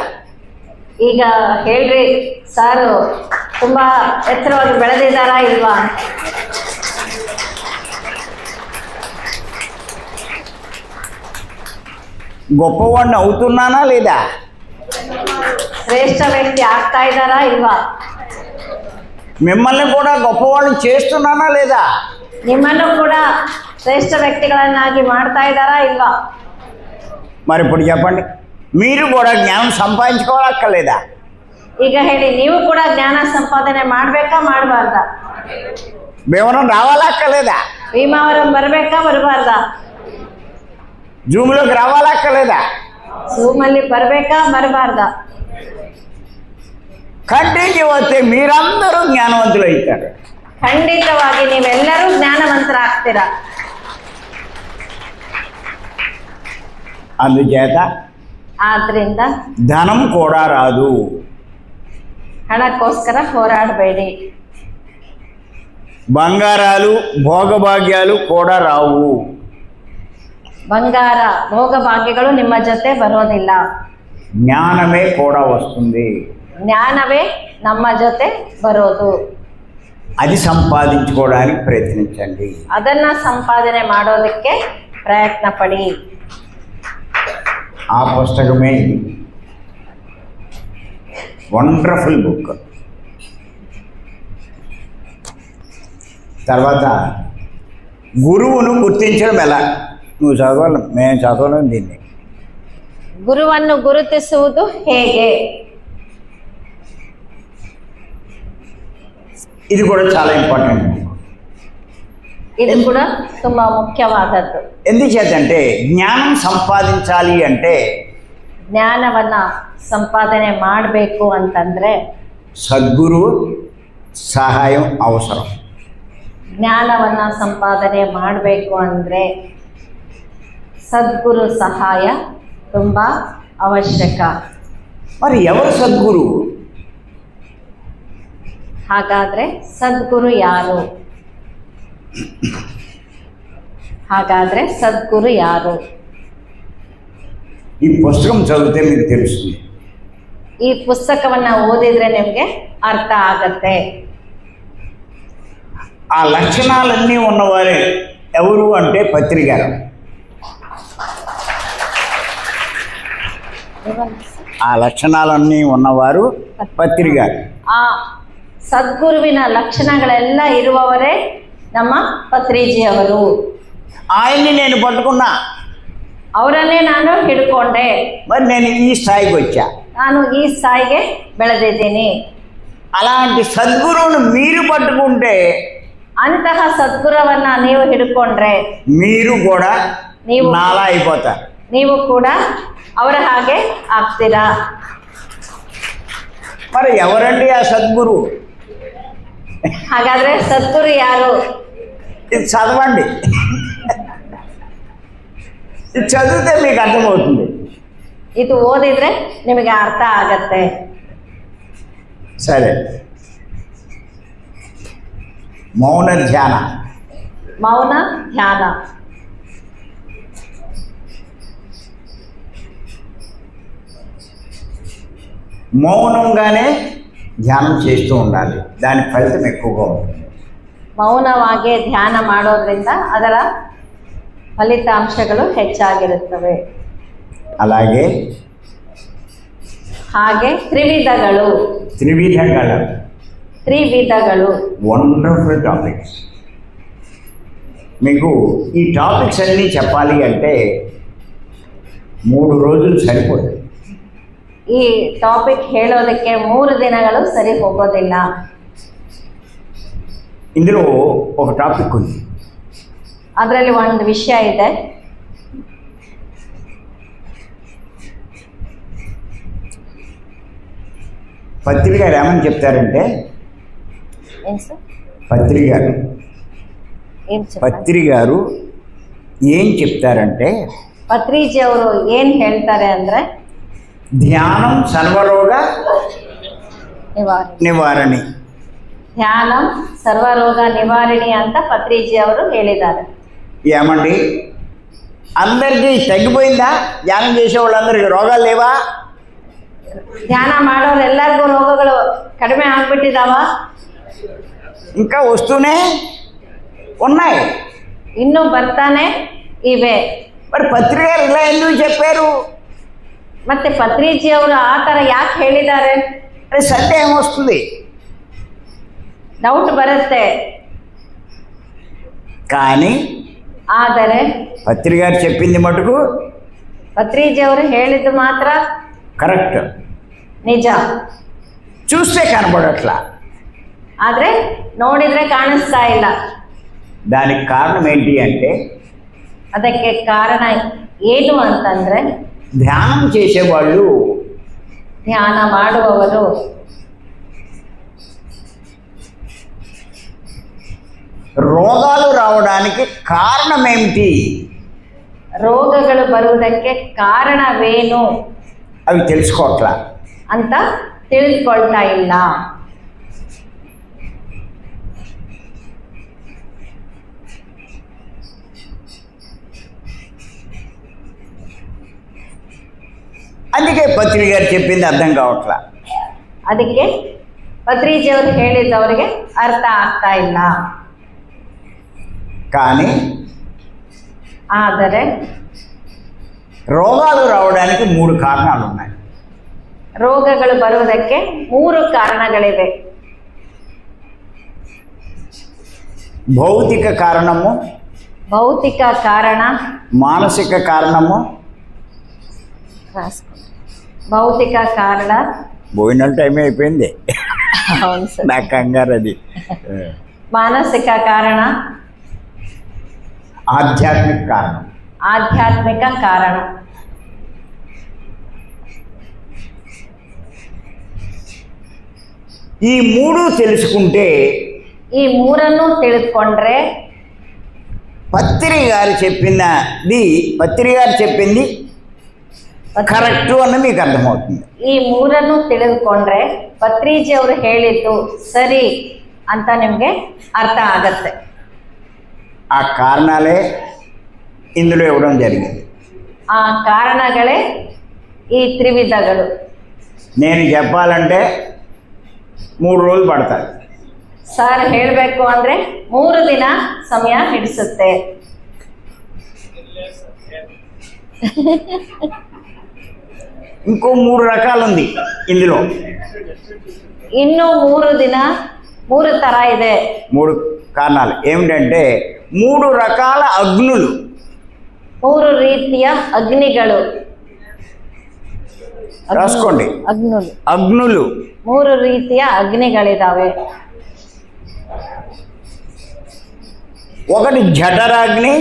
Speaker 1: ಈಗ ಹೇಳ್ರಿ, ಸಾರು ತುಂಬಾ ಎತ್ತರವಾಗಿ ಬೆಳೆದಿದ್ದಾರಾ ಇಲ್ವಾ?
Speaker 2: గొప్పవాడిని అవుతున్నానా లేదా?
Speaker 1: ಶ್ರೇಷ್ಠ ವ್ಯಕ್ತಿ ಆಗ್ತಾ ಇದ್ದಾರಾ ಇಲ್ವಾ?
Speaker 2: మిమ్మల్ని కూడా గొప్పవాళ్ళని చేస్తున్నానా లేదా?
Speaker 1: ನಿಮ್ಮನ್ನು ಕೂಡ ಶ್ರೇಷ್ಠ ವ್ಯಕ್ತಿಗಳನ್ನಾಗಿ ಮಾಡ್ತಾ ಇದ್ದಾರಾ ಇಲ್ವಾ?
Speaker 2: మరి ఇప్పుడు చెప్పండి, మీరు కూడా జ్ఞానం సంపాదించుకోవాలక్కర్లేదా?
Speaker 1: ಈಗ ಹೇಳಿ, ನೀವು ಕೂಡ ಜ್ಞಾನ ಸಂಪಾದನೆ ಮಾಡ್ಬೇಕಾ ಮಾಡಬಾರ್ದಾ?
Speaker 2: భీమవరం రావాలక్కర్లేదా?
Speaker 1: ಭೀಮಾವರಂ ಬರ್ಬೇಕಾ ಬರಬಾರ್ದಾ?
Speaker 2: జూమ్లోకి రావాలక్కర్లేదా?
Speaker 1: ಜೂಮಲ್ಲಿ ಬರ್ಬೇಕಾ ಬರಬಾರ್ದಾ?
Speaker 2: కంటికి వస్తే మీరందరూ జ్ఞానవంతులు అవుతారు.
Speaker 1: ಖಂಡಿತವಾಗಿ ನೀವೆಲ್ಲರೂ ಜ್ಞಾನವಂತರಾಗ್ತೀರಾ.
Speaker 2: అందుచేత
Speaker 1: ಆದ್ರಿಂದ
Speaker 2: ధనం కూడా రాదు.
Speaker 1: ಹಣಕ್ಕೋಸ್ಕರ ಹೋರಾಡಬೇಡಿ.
Speaker 2: బంగారాలు భోగభాగ్యాలు కూడా రావు.
Speaker 1: ಬಂಗಾರ ಭೋಗಭಾಗ್ಯಗಳು ನಿಮ್ಮ ಜೊತೆ ಬರೋದಿಲ್ಲ.
Speaker 2: జ్ఞానమే కూడా వస్తుంది.
Speaker 1: ಜ್ಞಾನವೇ ನಮ್ಮ ಜೊತೆ ಬರೋದು.
Speaker 2: అది సంపాదించుకోవడానికి ప్రయత్నించండి.
Speaker 1: ಅದನ್ನ ಸಂಪಾದನೆ ಮಾಡೋದಕ್ಕೆ ಪ್ರಯತ್ನ ಪಡಿ.
Speaker 2: ఆ పుస్తకమే ఇది. Wonderful book. తర్వాత గురువును గుర్తించడం ఎలా? నువ్వు చదవాలి, మేము చదవలేం దీన్ని.
Speaker 1: ಗುರುವನ್ನು ಗುರುತಿಸುವುದು ಹೇಗೆ?
Speaker 2: ఇది కూడా చాలా ఇంపార్టెంట్.
Speaker 1: ಇದು ಕೂಡ ತುಂಬಾ ಮುಖ್ಯವಾದದ್ದು.
Speaker 2: ఎందుచేతంటే జ్ఞానం సంపాదించాలి అంటే
Speaker 1: ಜ್ಞಾನವನ್ನ ಸಂಪಾದನೆ ಮಾಡಬೇಕು ಅಂತಂದ್ರೆ
Speaker 2: సద్గురు సహాయం అవసరం.
Speaker 1: ಜ್ಞಾನವನ್ನ ಸಂಪಾದನೆ ಮಾಡಬೇಕು ಅಂದ್ರೆ ಸದ್ಗುರು ಸಹಾಯ ತುಂಬಾ ಅವಶ್ಯಕ.
Speaker 2: మరి ఎవరు సద్గురు?
Speaker 1: ಹಾಗಾದ್ರೆ ಸದ್ಗುರು ಯಾರು? ಹಾಗಾದ್ರೆ ಸದ್ಗುರು ಯಾರು?
Speaker 2: ఈ పుస్తకం చదివితే మీకు తెలుస్తుంది.
Speaker 1: ಈ ಪುಸ್ತಕವನ್ನ ಓದಿದ್ರೆ ನಿಮ್ಗೆ ಅರ್ಥ ಆಗತ್ತೆ.
Speaker 2: ఆ లక్షణాలన్నీ ఉన్నవారే ఎవరు అంటే పత్రి గారు. ఆ లక్షణాలన్నీ ఉన్నవారు పత్రి గారు.
Speaker 1: ಆ ಸದ್ಗುರುವಿನ ಲಕ್ಷಣಗಳೆಲ್ಲ ಇರುವವರೇ ನಮ್ಮ ಪತ್ರಿಜಿಯವರು.
Speaker 2: ఆయన్ని నేను పట్టుకున్నా,
Speaker 1: ಅವರನ್ನೇ ನಾನು ಹಿಡ್ಕೊಂಡೆ.
Speaker 2: మరి నేను ఈ స్థాయికి వచ్చా.
Speaker 1: ನಾನು ಈ ಸ್ಥಾಯಿಗೆ ಬೆಳೆದಿದ್ದೀನಿ.
Speaker 2: అలాంటి సద్గురువును మీరు పట్టుకుంటే
Speaker 1: ಅಂತಹ ಸದ್ಗುರುವನ್ನ ನೀವು ಹಿಡ್ಕೊಂಡ್ರೆ
Speaker 2: మీరు కూడా
Speaker 1: ನೀವು-
Speaker 2: నాలా అయిపోతారు.
Speaker 1: ನೀವು ಕೂಡ ಅವರ ಹಾಗೆ ಆಗ್ತೀರಾ.
Speaker 2: మరి ఎవరండి ఆ సద్గురు?
Speaker 1: ಹಾಗಾದ್ರೆ ಸದ್ಗುರು ಯಾರು?
Speaker 2: ఇది చదవండి. ఇది చదివితే మీకు అర్థమవుతుంది.
Speaker 1: ಇದು ಓದಿದ್ರೆ ನಿಮಗೆ ಅರ್ಥ ಆಗತ್ತೆ.
Speaker 2: సరే, మౌన ధ్యాన.
Speaker 1: ಮೌನ ಧ್ಯಾನ.
Speaker 2: మౌనంగానే ధ్యానం చేస్తూ ఉండాలి. దాని ఫలితం ఎక్కువగా ఉంటుంది.
Speaker 1: ಮೌನವಾಗಿ ಧ್ಯಾನ ಮಾಡೋದ್ರಿಂದ ಅದರ ಫಲಿತಾಂಶಗಳು ಹೆಚ್ಚಾಗಿರುತ್ತವೆ.
Speaker 2: అలాగే
Speaker 1: ಹಾಗೆ ತ್ರಿವಿಧಗಳು. ತ್ರಿವಿಧಗಳು
Speaker 2: వండర్ఫుల్ టాపిక్స్. మీకు ఈ టాపిక్స్ అన్నీ చెప్పాలి అంటే 3 రోజులు సరిపోదు.
Speaker 1: ಈ ಟಾಪಿಕ್ ಹೇಳೋದಕ್ಕೆ 3 ದಿನಗಳು ಸರಿ ಹೋಗೋದಿಲ್ಲ.
Speaker 2: ఇందులో ఒక టాపిక్ ఉంది.
Speaker 1: ಅದರಲ್ಲಿ ಒಂದು ವಿಷಯ ಇದೆ.
Speaker 2: పత్రి గారు ఏమని చెప్తారంటే,
Speaker 1: ಏನು ಸರ್?
Speaker 2: పత్రి గారు
Speaker 1: ಏನು ಸರ್?
Speaker 2: పత్రి గారు ఏం చెప్తారంటే,
Speaker 1: ಪತ್ರಿಜಿ ಅವರು ಏನು ಹೇಳ್ತಾರೆ ಅಂದರೆ
Speaker 2: ధ్యానం సర్వరోగ నివారణి.
Speaker 1: ಧ್ಯಾನ ಸರ್ವರೋಗ ನಿವಾರಣಿ ಅಂತ ಪತ್ರಿಜಿ ಅವರು ಹೇಳಿದ್ದಾರೆ.
Speaker 2: ఏమండి అందరికీ తగ్గిపోయిందా? ధ్యానం చేసే వాళ్ళందరికీ రోగాలు లేవా?
Speaker 1: ಧ್ಯಾನ ಮಾಡೋರು ಎಲ್ಲರಿಗೂ ರೋಗಗಳು ಕಡಿಮೆ ಆಗ್ಬಿಟ್ಟಿದಾವ?
Speaker 2: ఇంకా వస్తూనే ఉన్నాయి.
Speaker 1: ಇನ್ನೂ ಬರ್ತಾನೆ ಇವೆ.
Speaker 2: మరి పత్రికలు ఇలా ఎందుకు చెప్పారు?
Speaker 1: ಮತ್ತೆ ಪತ್ರಿಜಿ ಅವರು ಆ ಥರ ಯಾಕೆ ಹೇಳಿದ್ದಾರೆ?
Speaker 2: అది సందేహం వస్తుంది.
Speaker 1: ಡೌಟ್ ಬರುತ್ತೆ.
Speaker 2: కానీ
Speaker 1: ಆದರೆ
Speaker 2: పత్రిక గారు చెప్పింది మటుకు
Speaker 1: ಪತ್ರಿಜಿ ಅವರು ಹೇಳಿದ್ದು ಮಾತ್ರ
Speaker 2: కరెక్ట్.
Speaker 1: ನಿಜ.
Speaker 2: చూస్తే కనబడట్లా.
Speaker 1: ಆದರೆ ನೋಡಿದ್ರೆ ಕಾಣಿಸ್ತಾ ಇಲ್ಲ.
Speaker 2: దానికి కారణం ఏంటి అంటే
Speaker 1: ಅದಕ್ಕೆ ಕಾರಣ ಏನು ಅಂತಂದ್ರೆ
Speaker 2: ధ్యానం చేసేవాళ్ళు
Speaker 1: ಧ್ಯಾನ ಮಾಡುವವರು
Speaker 2: రోగాలు రావడానికి కారణం ఏమిటి,
Speaker 1: ರೋಗಗಳು ಬರುವುದಕ್ಕೆ ಕಾರಣವೇನು
Speaker 2: అవి తెలుసుకోవట్లా.
Speaker 1: ಅಂತ ತಿಳಿದುಕೊಳ್ತಾ ಇಲ್ಲ.
Speaker 2: అందుకే పత్రిక గారు చెప్పింది అర్థం కావట్లా.
Speaker 1: ಅದಕ್ಕೆ ಪತ್ರಿಜಿ ಅವರು ಹೇಳಿದ್ದವರಿಗೆ ಅರ್ಥ ಆಗ್ತಾ ಇಲ್ಲ.
Speaker 2: కానీ
Speaker 1: ಆದರೆ
Speaker 2: రోగాలు రావడానికి 3 కారణాలు ఉన్నాయి.
Speaker 1: ರೋಗಗಳು ಬರುವುದಕ್ಕೆ 3 ಕಾರಣಗಳಿವೆ.
Speaker 2: భౌతిక కారణము,
Speaker 1: ಭೌತಿಕ ಕಾರಣ,
Speaker 2: మానసిక కారణము.
Speaker 1: ಭೌತಿಕ ಕಾರಣ.
Speaker 2: భోజనాల టైం అయిపోయింది.
Speaker 1: అవును సార్.
Speaker 2: నా కంగారు అది.
Speaker 1: ಮಾನಸಿಕ ಕಾರಣ,
Speaker 2: ఆధ్యాత్మిక కారణం.
Speaker 1: ಆಧ್ಯಾತ್ಮಿಕ ಕಾರಣ.
Speaker 2: ఈ 3 తెలుసుకుంటే
Speaker 1: ಈ 3 ತಿಳಿದುಕೊಂಡ್ರೆ
Speaker 2: పత్రిక గారు చెప్పింది కరెక్టు అన్న మీకు అర్థమవుతుంది.
Speaker 1: ಈ 3 ತಿಳಿದುಕೊಂಡ್ರೆ ಪತ್ರಿಜಿ ಅವರು ಹೇಳಿದ್ದು ಸರಿ ಅಂತ ನಿಮಗೆ ಅರ್ಥ ಆಗತ್ತೆ.
Speaker 2: ఆ కారణాలే ఇందులో ఇవ్వడం జరిగింది.
Speaker 1: ಆ ಕಾರಣಗಳೇ ಈ ತ್ರಿವಿಧಗಳು.
Speaker 2: నేను చెప్పాలంటే 3 రోజులు పడతాయి.
Speaker 1: ಸರ್ ಹೇಳಬೇಕು ಅಂದರೆ 3 ದಿನ ಸಮಯ ಹಿಡಿಸುತ್ತೆ.
Speaker 2: ఇంకో 3 రకాలు ఉంది ఇందులో.
Speaker 1: ಇನ್ನೂ 3 ಥರ ಇದೆ.
Speaker 2: 3 కారణాలు ఏమిటంటే 3 రకాల అగ్నులు.
Speaker 1: 3 ರೀತಿಯ ಅಗ್ನಿಗಳು.
Speaker 2: రాసుకోండి. అగ్నులు
Speaker 1: 3 ರೀತಿಯ ಅಗ್ನಿಗಳಿದಾವೆ.
Speaker 2: ఒకటి జఠరాగ్ని,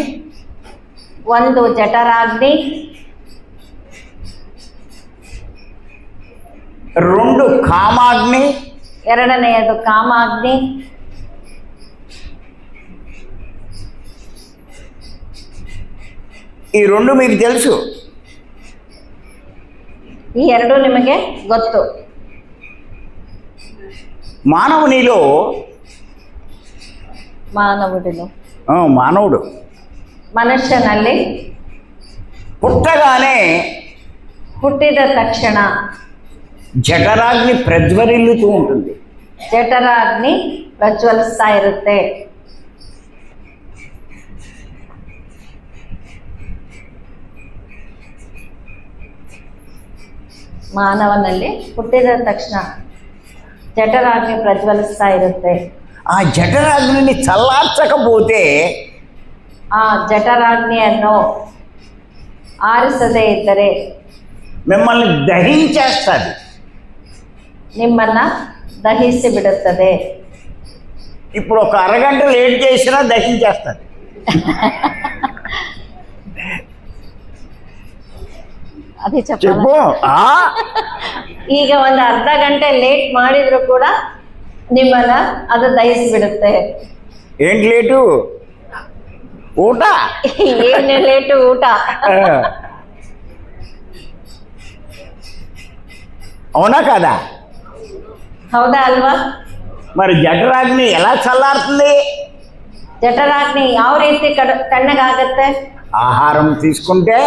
Speaker 1: ಒಂದು ಜಠರಾಗ್ನಿ,
Speaker 2: 2 కామాగ్ని,
Speaker 1: ಎರಡನೆಯದು ಕಾಮಾಗ್ನಿ,
Speaker 2: ఈ 2 మీకు తెలుసు.
Speaker 1: ಈ 2 ನಿಮಗೆ ಗೊತ್ತು.
Speaker 2: మానవునిలో మానవుడు
Speaker 1: ಮನುಷ್ಯನಲ್ಲಿ
Speaker 2: పుట్టగానే
Speaker 1: ಹುಟ್ಟಿದ ತಕ್ಷಣ
Speaker 2: జఠరాగ్ని ప్రజ్వరిల్లుతూ ఉంటుంది.
Speaker 1: ಜಠರಾಗ್ನಿ ಪ್ರಜ್ವಲಿಸ್ತಾ ಇರುತ್ತೆ. ಮಾನವನಲ್ಲಿ ಹುಟ್ಟಿದ ತಕ್ಷಣ ಜಠರಾಗ್ನಿ ಪ್ರಜ್ವಲಿಸ್ತಾ ಇರುತ್ತೆ.
Speaker 2: ఆ జఠరాగ్నిని చల్లార్చకపోతే
Speaker 1: ಆ ಜಠರಾಗ್ನಿಯನ್ನು ಆರಿಸದೇ ಇದ್ದರೆ
Speaker 2: మిమ్మల్ని దహించేస్తుంది.
Speaker 1: ನಿಮ್ಮನ್ನ ದಹಿಸಿ ಬಿಡುತ್ತದೆ.
Speaker 2: ఇప్పుడు ఒక అరగంట లేట్ చేసినా దహించేస్తుంది.
Speaker 1: ಅದೇ
Speaker 2: చెప్పు.
Speaker 1: ಈಗ ಒಂದು ಅರ್ಧ ಗಂಟೆ ಲೇಟ್ ಮಾಡಿದ್ರು ಕೂಡ ನಿಮ್ಮನ್ನ ಅದು ದಹಿಸಿಬಿಡುತ್ತೆ.
Speaker 2: ఏంటి లేటు? ಊಟ.
Speaker 1: ಏನೇ ಲೇಟು? ಊಟ.
Speaker 2: అవునా కదా?
Speaker 1: ಹೌದಾ ಅಲ್ವಾ?
Speaker 2: మరి జఠరాగ్ని ఎలా చల్లారుతుంది?
Speaker 1: ಜಠರಾಗ್ನಿ ಯಾವ ರೀತಿ ತಣ್ಣಗಾಗತ್ತೆ?
Speaker 2: ಆಹಾರಂ తీసుకుంటే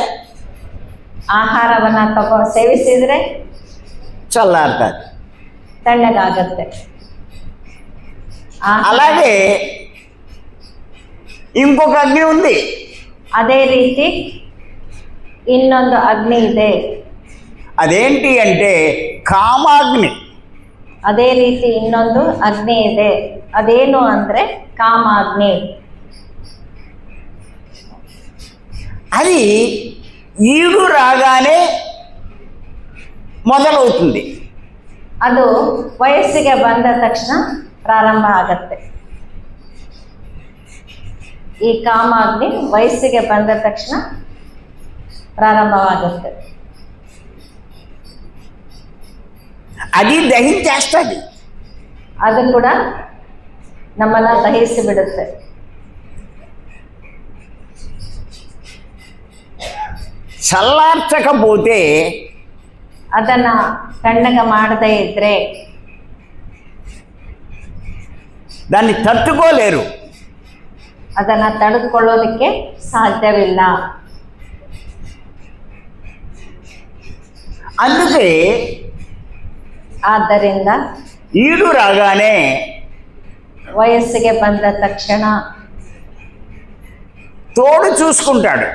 Speaker 1: ಆಹಾರವನ್ನು ಸೇವಿಸಿದರೆ
Speaker 2: చల్లారుతుంది.
Speaker 1: ತಣ್ಣಗಾಗತ್ತೆ.
Speaker 2: అలాగే ఇంకొక అగ్ని ఉంది.
Speaker 1: ಅದೇ ರೀತಿ ಇನ್ನೊಂದು ಅಗ್ನಿ ಇದೆ.
Speaker 2: అదేంటి అంటే కామాగ్ని.
Speaker 1: ಅದೇ ರೀತಿ ಇನ್ನೊಂದು ಅಗ್ನಿ ಇದೆ. ಅದೇನು ಅಂದರೆ ಕಾಮಾಗ್ನಿ.
Speaker 2: అది ఈడు రాగానే మొదలవుతుంది.
Speaker 1: ಅದು ವಯಸ್ಸಿಗೆ ಬಂದ ತಕ್ಷಣ ಪ್ರಾರಂಭ ಆಗತ್ತೆ. ಈ ಕಾಮಾಗ್ನಿ ವಯಸ್ಸಿಗೆ ಬಂದ ತಕ್ಷಣ ಪ್ರಾರಂಭವಾಗುತ್ತೆ.
Speaker 2: అది దహించేస్తుంది.
Speaker 1: ಅದು ಕೂಡ ನಮ್ಮನ್ನು ದಹಿಸಿ ಬಿಡುತ್ತೆ.
Speaker 2: చల్లార్చకపోతే
Speaker 1: ಅದನ್ನ ತಣ್ಣಗೆ ಮಾಡದೇ ಇದ್ರೆ
Speaker 2: దాన్ని తట్టుకోలేరు.
Speaker 1: ಅದನ್ನ ತಡೆದುಕೊಳ್ಳೋದಕ್ಕೆ ಸಾಧ್ಯವಿಲ್ಲ.
Speaker 2: అందుకే
Speaker 1: ಆದ್ದರಿಂದ
Speaker 2: ఈడు రాగానే
Speaker 1: ವಯಸ್ಸಿಗೆ ಬಂದ ತಕ್ಷಣ
Speaker 2: తోడు చూసుకుంటాడు.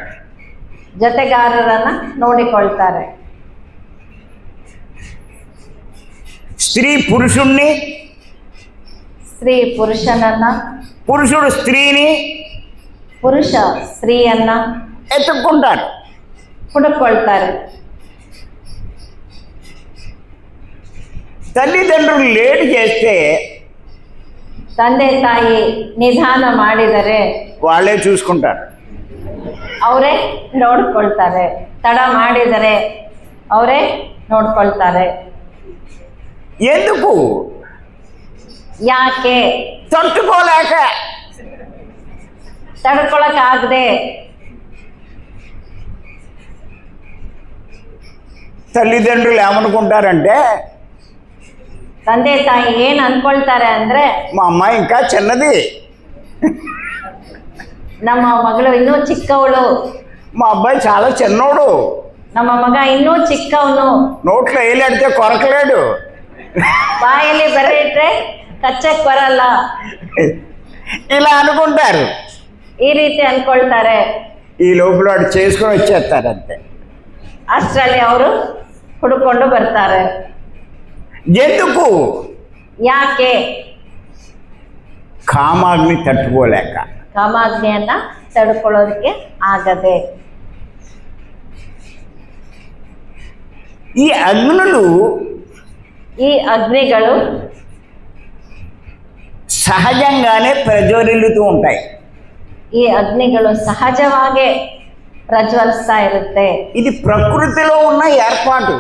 Speaker 1: ಜೊತೆಗಾರರನ್ನ ನೋಡಿಕೊಳ್ತಾರೆ.
Speaker 2: స్త్రీ పురుషుణ్ణి,
Speaker 1: ಸ್ತ್ರೀ ಪುರುಷನನ್ನ,
Speaker 2: పురుషుడు స్త్రీని
Speaker 1: ಪುರುಷ ಸ್ತ್ರೀಯನ್ನ
Speaker 2: ఎత్తుక్కుంటారు.
Speaker 1: ಹುಡುಕೊಳ್ತಾರೆ.
Speaker 2: తల్లిదండ్రులు లేట్ చేస్తే
Speaker 1: ತಂದೆ ತಾಯಿ ನಿಧಾನ ಮಾಡಿದರೆ
Speaker 2: వాళ్ళే చూసుకుంటారు.
Speaker 1: ಅವರೇ ನೋಡ್ಕೊಳ್ತಾರೆ. ತಡ ಮಾಡಿದರೆ ಅವರೇ ನೋಡ್ಕೊಳ್ತಾರೆ.
Speaker 2: ఎందుకు?
Speaker 1: ಯಾಕೆ?
Speaker 2: తట్టుకోలేక.
Speaker 1: ತಡ್ಕೊಳಕ್ಕಾಗದೆ.
Speaker 2: తల్లిదండ్రులు ఏమనుకుంటారంటే
Speaker 1: ತಂದೆ ತಾಯಿ ಏನು ಅನ್ಕೊಳ್ತಾರೆ ಅಂದ್ರೆ,
Speaker 2: మా అమ్మాయి ఇంకా చిన్నది,
Speaker 1: ನಮ್ಮ ಮಗಳು ಇನ್ನೂ ಚಿಕ್ಕವಳು,
Speaker 2: మా అబ్బాయి చాలా చిన్నోడు,
Speaker 1: ನಮ್ಮ ಮಗ ಇನ್ನೂ ಚಿಕ್ಕವನು,
Speaker 2: నోట్లో వేలెడితే కొరకలేడు,
Speaker 1: ಬಾಯಲ್ಲಿ ಬೆರೆ ಇಟ್ರೆ ಕಚ್ಚಕ್ ಬರಲ್ಲ,
Speaker 2: ఇలా అనుకుంటారు.
Speaker 1: ಈ ರೀತಿ ಅನ್ಕೊಳ್ತಾರೆ.
Speaker 2: ఈ లోపల వాడు చేసుకొని వచ్చేస్తారు అంతే.
Speaker 1: ಅಷ್ಟರಲ್ಲಿ ಅವರು ಹುಡುಕೊಂಡು ಬರ್ತಾರೆ.
Speaker 2: ఎందుకు?
Speaker 1: ಯಾಕೆ?
Speaker 2: కామాగ్ని తట్టుకోలేక.
Speaker 1: ಕಾಮಾಗ್ನಿಯನ್ನ ತಡ್ಕೊಳ್ಳೋದಕ್ಕೆ ಆಗದೆ.
Speaker 2: ఈ అగ్నులు
Speaker 1: ಈ ಅಗ್ನಿಗಳು
Speaker 2: సహజంగానే ప్రజ్వరిల్లుతూ ఉంటాయి.
Speaker 1: ಈ ಅಗ್ನಿಗಳು ಸಹಜವಾಗೇ ಪ್ರಜ್ವಲಿಸ್ತಾ ಇರುತ್ತೆ.
Speaker 2: ఇది ప్రకృతిలో ఉన్న ఏర్పాటు.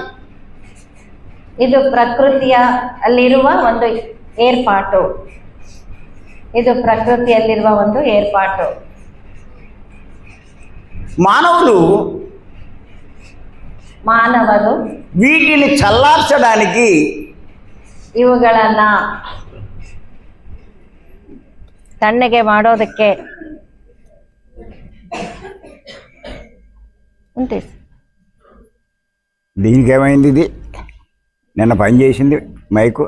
Speaker 1: ಇದು ಪ್ರಕೃತಿಯಲ್ಲಿರುವ ಒಂದು ಏರ್ಪಾಟು. ಇದು ಪ್ರಕೃತಿಯಲ್ಲಿರುವ ಒಂದು ಏರ್ಪಾಟು.
Speaker 2: మానవులు
Speaker 1: ಮಾನವರು
Speaker 2: వీటిని చల్లార్చడానికి
Speaker 1: ಇವುಗಳನ್ನ ತಣ್ಣಗೆ ಮಾಡೋದಕ್ಕೆ ಉಂಟು.
Speaker 2: దీనికి ఏమైంది? ఇది నిన్న పని చేసింది మైకు.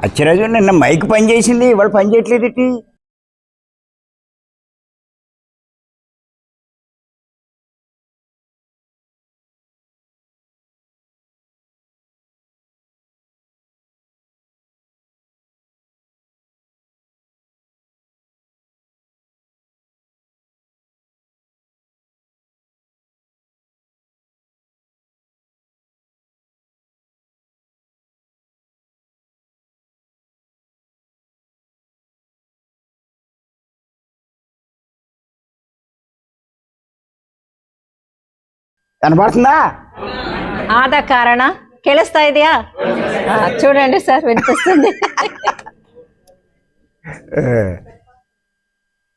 Speaker 2: అచ్చరాజు నిన్న మైక్ పని చేసింది, ఇవాళ పని చేయట్లేదు. కనబడుతుందా?
Speaker 1: ಆದ ಕಾರಣ ಕೇಳಿಸ್ತಾ ಇದೆಯಾ? చూడండి సార్, వినిపిస్తుంది.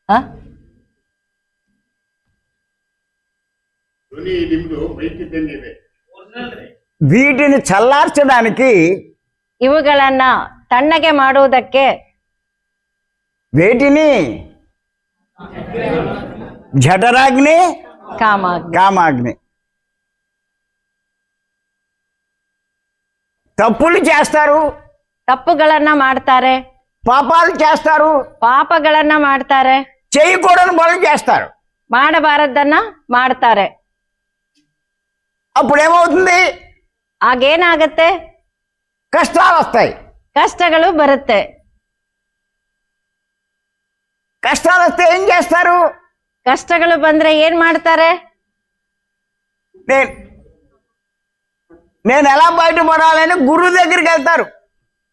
Speaker 1: ಆ?
Speaker 2: వీటిని చల్లార్చడానికి
Speaker 1: ಇವುಗಳನ್ನ ತಣ್ಣಗೆ ಮಾಡುವುದಕ್ಕೆ
Speaker 2: వేటిని జఠరాగ్ని
Speaker 1: ಕಾಮಾಗ್ನಿ.
Speaker 2: కామాగ్ని. తప్పులు చేస్తారు,
Speaker 1: ತಪ್ಪುಗಳನ್ನ ಮಾಡ್ತಾರೆ,
Speaker 2: పాపాలు చేస్తారు,
Speaker 1: ಪಾಪಗಳನ್ನ ಮಾಡ್ತಾರೆ,
Speaker 2: చేయకూడని పనులు చేస్తారు.
Speaker 1: ಮಾಡಬಾರದನ್ನ ಮಾಡ್ತಾರೆ.
Speaker 2: అప్పుడు ఏమవుతుంది?
Speaker 1: ಆಗೇನಾಗತ್ತೆ?
Speaker 2: కష్టాలు వస్తాయి.
Speaker 1: ಕಷ್ಟಗಳು ಬರುತ್ತೆ.
Speaker 2: కష్టాలు వస్తే ఏం చేస్తారు?
Speaker 1: ಕಷ್ಟಗಳು ಬಂದ್ರೆ ಏನ್ ಮಾಡ್ತಾರೆ?
Speaker 2: నేను ఎలా బయటపడాలని గురువు దగ్గరికి వెళ్తారు.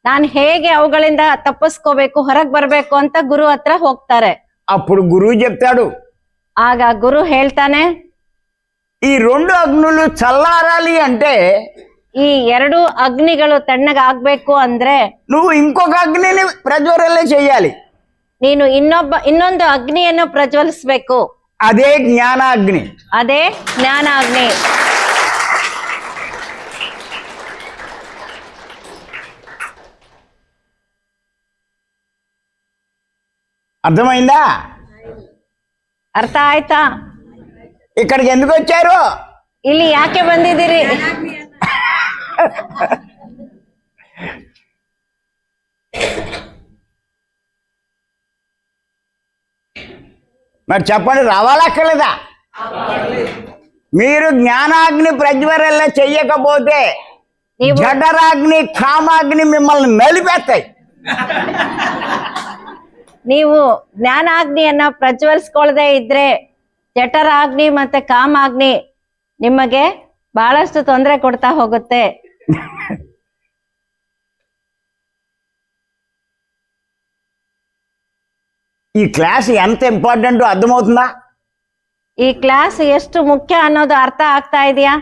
Speaker 1: ನಾನು ಹೇಗೆ ಅವುಗಳಿಂದ ತಪ್ಪಿಸ್ಕೋಬೇಕು, ಹೊರಗ್ ಬರ್ಬೇಕು ಅಂತ ಗುರು ಹತ್ರ ಹೋಗ್ತಾರೆ.
Speaker 2: అప్పుడు గురువు చెప్తాడు,
Speaker 1: ಆಗ ಗುರು ಹೇಳ್ತಾನೆ,
Speaker 2: ఈ 2 అగ్నులు చల్లారాలి అంటే
Speaker 1: ಈ 2 ಅಗ್ನಿಗಳು ತಣ್ಣಗಾಗ್ಬೇಕು ಅಂದ್ರೆ
Speaker 2: నువ్వు ఇంకొక అగ్నిని ప్రజ్వరలే చెయ్యాలి.
Speaker 1: ನೀನು ಇನ್ನೊಂದು ಅಗ್ನಿಯನ್ನು ಪ್ರಜ್ವಲಿಸ್ಬೇಕು.
Speaker 2: అదే జ్ఞానాగ్ని.
Speaker 1: ಅದೇ ಜ್ಞಾನಾಗ್ನಿ.
Speaker 2: అర్థమైందా?
Speaker 1: ಅರ್ಥ ಆಯ್ತಾ?
Speaker 2: ఇక్కడికి ఎందుకు వచ్చారు?
Speaker 1: ಇಲ್ಲಿ ಯಾಕೆ ಬಂದಿದ್ದೀರಿ?
Speaker 2: మరి చెప్పండి, రావాలక్కర్లేదా? మీరు జ్ఞానాగ్ని ప్రజ్వరల్ల చెయ్యకపోతే
Speaker 1: ನೀವು
Speaker 2: జఠరాగ్ని కామాగ్ని మిమ్మల్ని నలిపేస్తాయి.
Speaker 1: ನೀವು ಜ್ಞಾನಾಗ್ನಿಯನ್ನ ಪ್ರಜ್ವಲಿಸ್ಕೊಳ್ಳದೆ ಇದ್ರೆ ಜಠರಾಗ್ನಿ ಮತ್ತೆ ಕಾಮಾಗ್ನಿ ನಿಮಗೆ ಬಹಳಷ್ಟು ತೊಂದರೆ ಕೊಡ್ತಾ ಹೋಗುತ್ತೆ.
Speaker 2: ఈ క్లాస్ ఎంత ఇంపార్టెంట్ అర్థమవుతుందా?
Speaker 1: ಈ ಕ್ಲಾಸ್ ಎಷ್ಟು ಮುಖ್ಯ ಅನ್ನೋದು ಅರ್ಥ ಆಗ್ತಾ ಇದೆಯಾ?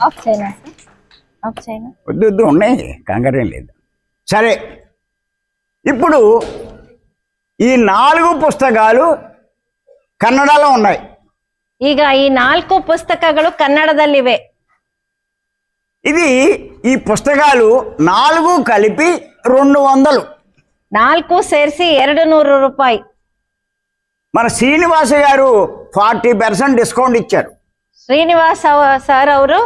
Speaker 1: ఆఫ్ చేయనా? ఆఫ్ చేయనా?
Speaker 2: వద్దు ఉన్నాయి, కంగారేం లేదు. సరే, ఇప్పుడు ఈ 4 పుస్తకాలు కన్నడలో ఉన్నాయి.
Speaker 1: ಈಗ ಈ 4 ಪುಸ್ತಕಗಳು ಕನ್ನಡದಲ್ಲಿವೆ.
Speaker 2: ఈ పుస్తకాలు 4 కలిపి 200.
Speaker 1: 4 ಸೇರಿಸಿ 200 ರೂಪಾಯಿ.
Speaker 2: మన శ్రీనివాస గారు 40% డిస్కౌంట్ ఇచ్చారు.
Speaker 1: ಶ್ರೀನಿವಾಸ ಸರ್ ಅವರು